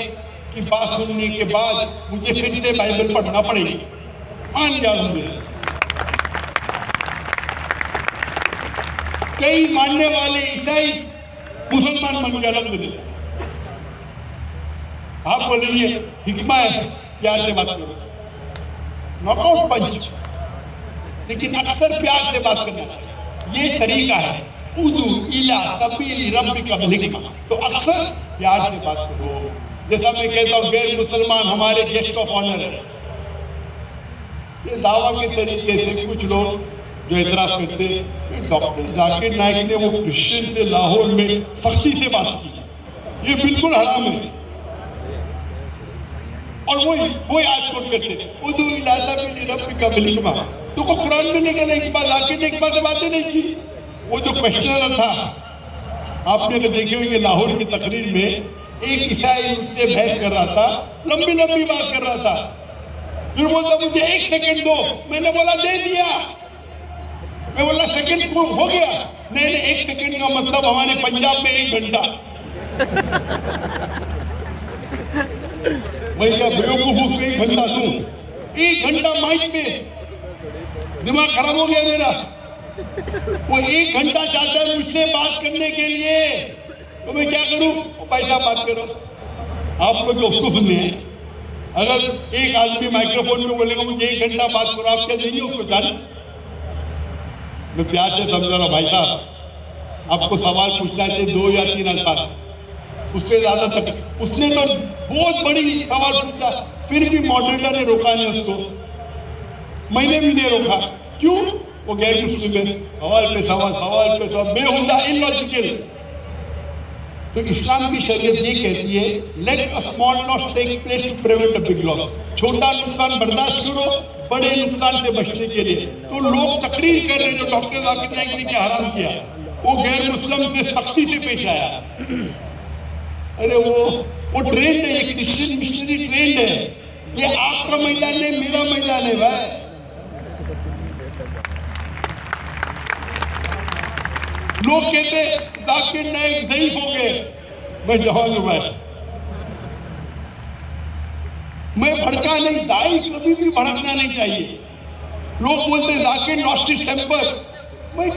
की बात सुनने के बाद मुझे फिर से बाइबल पढ़ना पड़ेगी। मान गया मुझे। कई मानने वाले ईसाई मुसलमान बन गया, अल्हम्दुलिल्लाह। आप बोलेंगे हिकमा है, प्यार से बात करो, नॉकआउट पंच, लेकिन अक्सर प्यार से बात करना चाहिए। ये तरीका है, उदू इला सबील रब्बिका बिल हिकमा। तो अक्सर प्यार से बात करो। जैसा मैं कहता हूँ, गैर मुसलमान हमारे गेस्ट ऑफ ऑनर है। ये दावा के तरीके से कुछ लोग जो एतराज करते हैं, डॉक्टर जाकिर नाइक ने वो क्रिश्चियन से लाहौर में सख्ती से बात की, ये बिल्कुल हराम है। और वही आज कोट करते, उदू इला सबील रब्बिका बिल हिकमा। तो को कुरान में निकला, एक बार जाकिर ने एक बार से बातें नहीं की। वो जो क्वेश्चनर था, आपने तो देखे होंगे लाहौर की तकरीर में, एक ईसाई उससे बहस कर रहा था, लंबी लंबी बात कर रहा था। फिर बोलता मुझे 1 सेकंड दो, मैंने बोला दे दिया। मैं बोला सेकंड हो गया, नहीं 1 सेकंड का मतलब हमारे पंजाब में 1 घंटा। मैं क्या बेवकूफ उसको 1 घंटा दूं? 1 घंटा माइक में, दिमाग खराब हो गया मेरा। वो 1 घंटा चाहता है मुझसे बात करने के लिए, तो मैं क्या करूं? भाई साहब बात करो, आप लोग उसको सुनने हैं। अगर एक आदमी माइक्रोफोन में बोलेगा मुझे 1 घंटा बात करो, आप क्या देंगे उसको जाने? मैं प्यार से समझा रहा, भाई साहब आपको सवाल पूछना चाहिए 2 या 3 अल्फाज, उससे ज्यादा तक। उसने तो बहुत बड़ी सवाल पूछा, फिर भी मॉडरेटर ने रोका नहीं उसको, मैंने भी नहीं रोका। क्यों? वो गैर मुस्लिम है, सवाल पे सवाल, सवाल पे सवाल, बेहुदा, इलॉजिकल। तो इस्लाम की शरीयत ये कहती है, let a small loss take place to prevent a big loss. छोटा नुकसान बर्दाश्त करो बड़े नुकसान से बचने के लिए। तो लोग तकरीर कर रहे हैं, जो डॉक्टर जाकिर नाइक ने क्या हराम किया, वो गैर मुस्लिम से सख्ती से पेश आया। अरे वो ट्रेंड है, ये क्रिश्चियन मिशनरी ट्रेंड है। ये आपका मैदान नहीं, मेरा मैदान है भाई। लोग कहते जाकिर नाइक ज़ईफ हो गए, मैं जवाब दूं भाई, मैं भड़का नहीं, दाई कभी भी भड़कना नहीं चाहिए। लोग बोलते जाकिर लॉस्ट हिज टेम्पर, मैं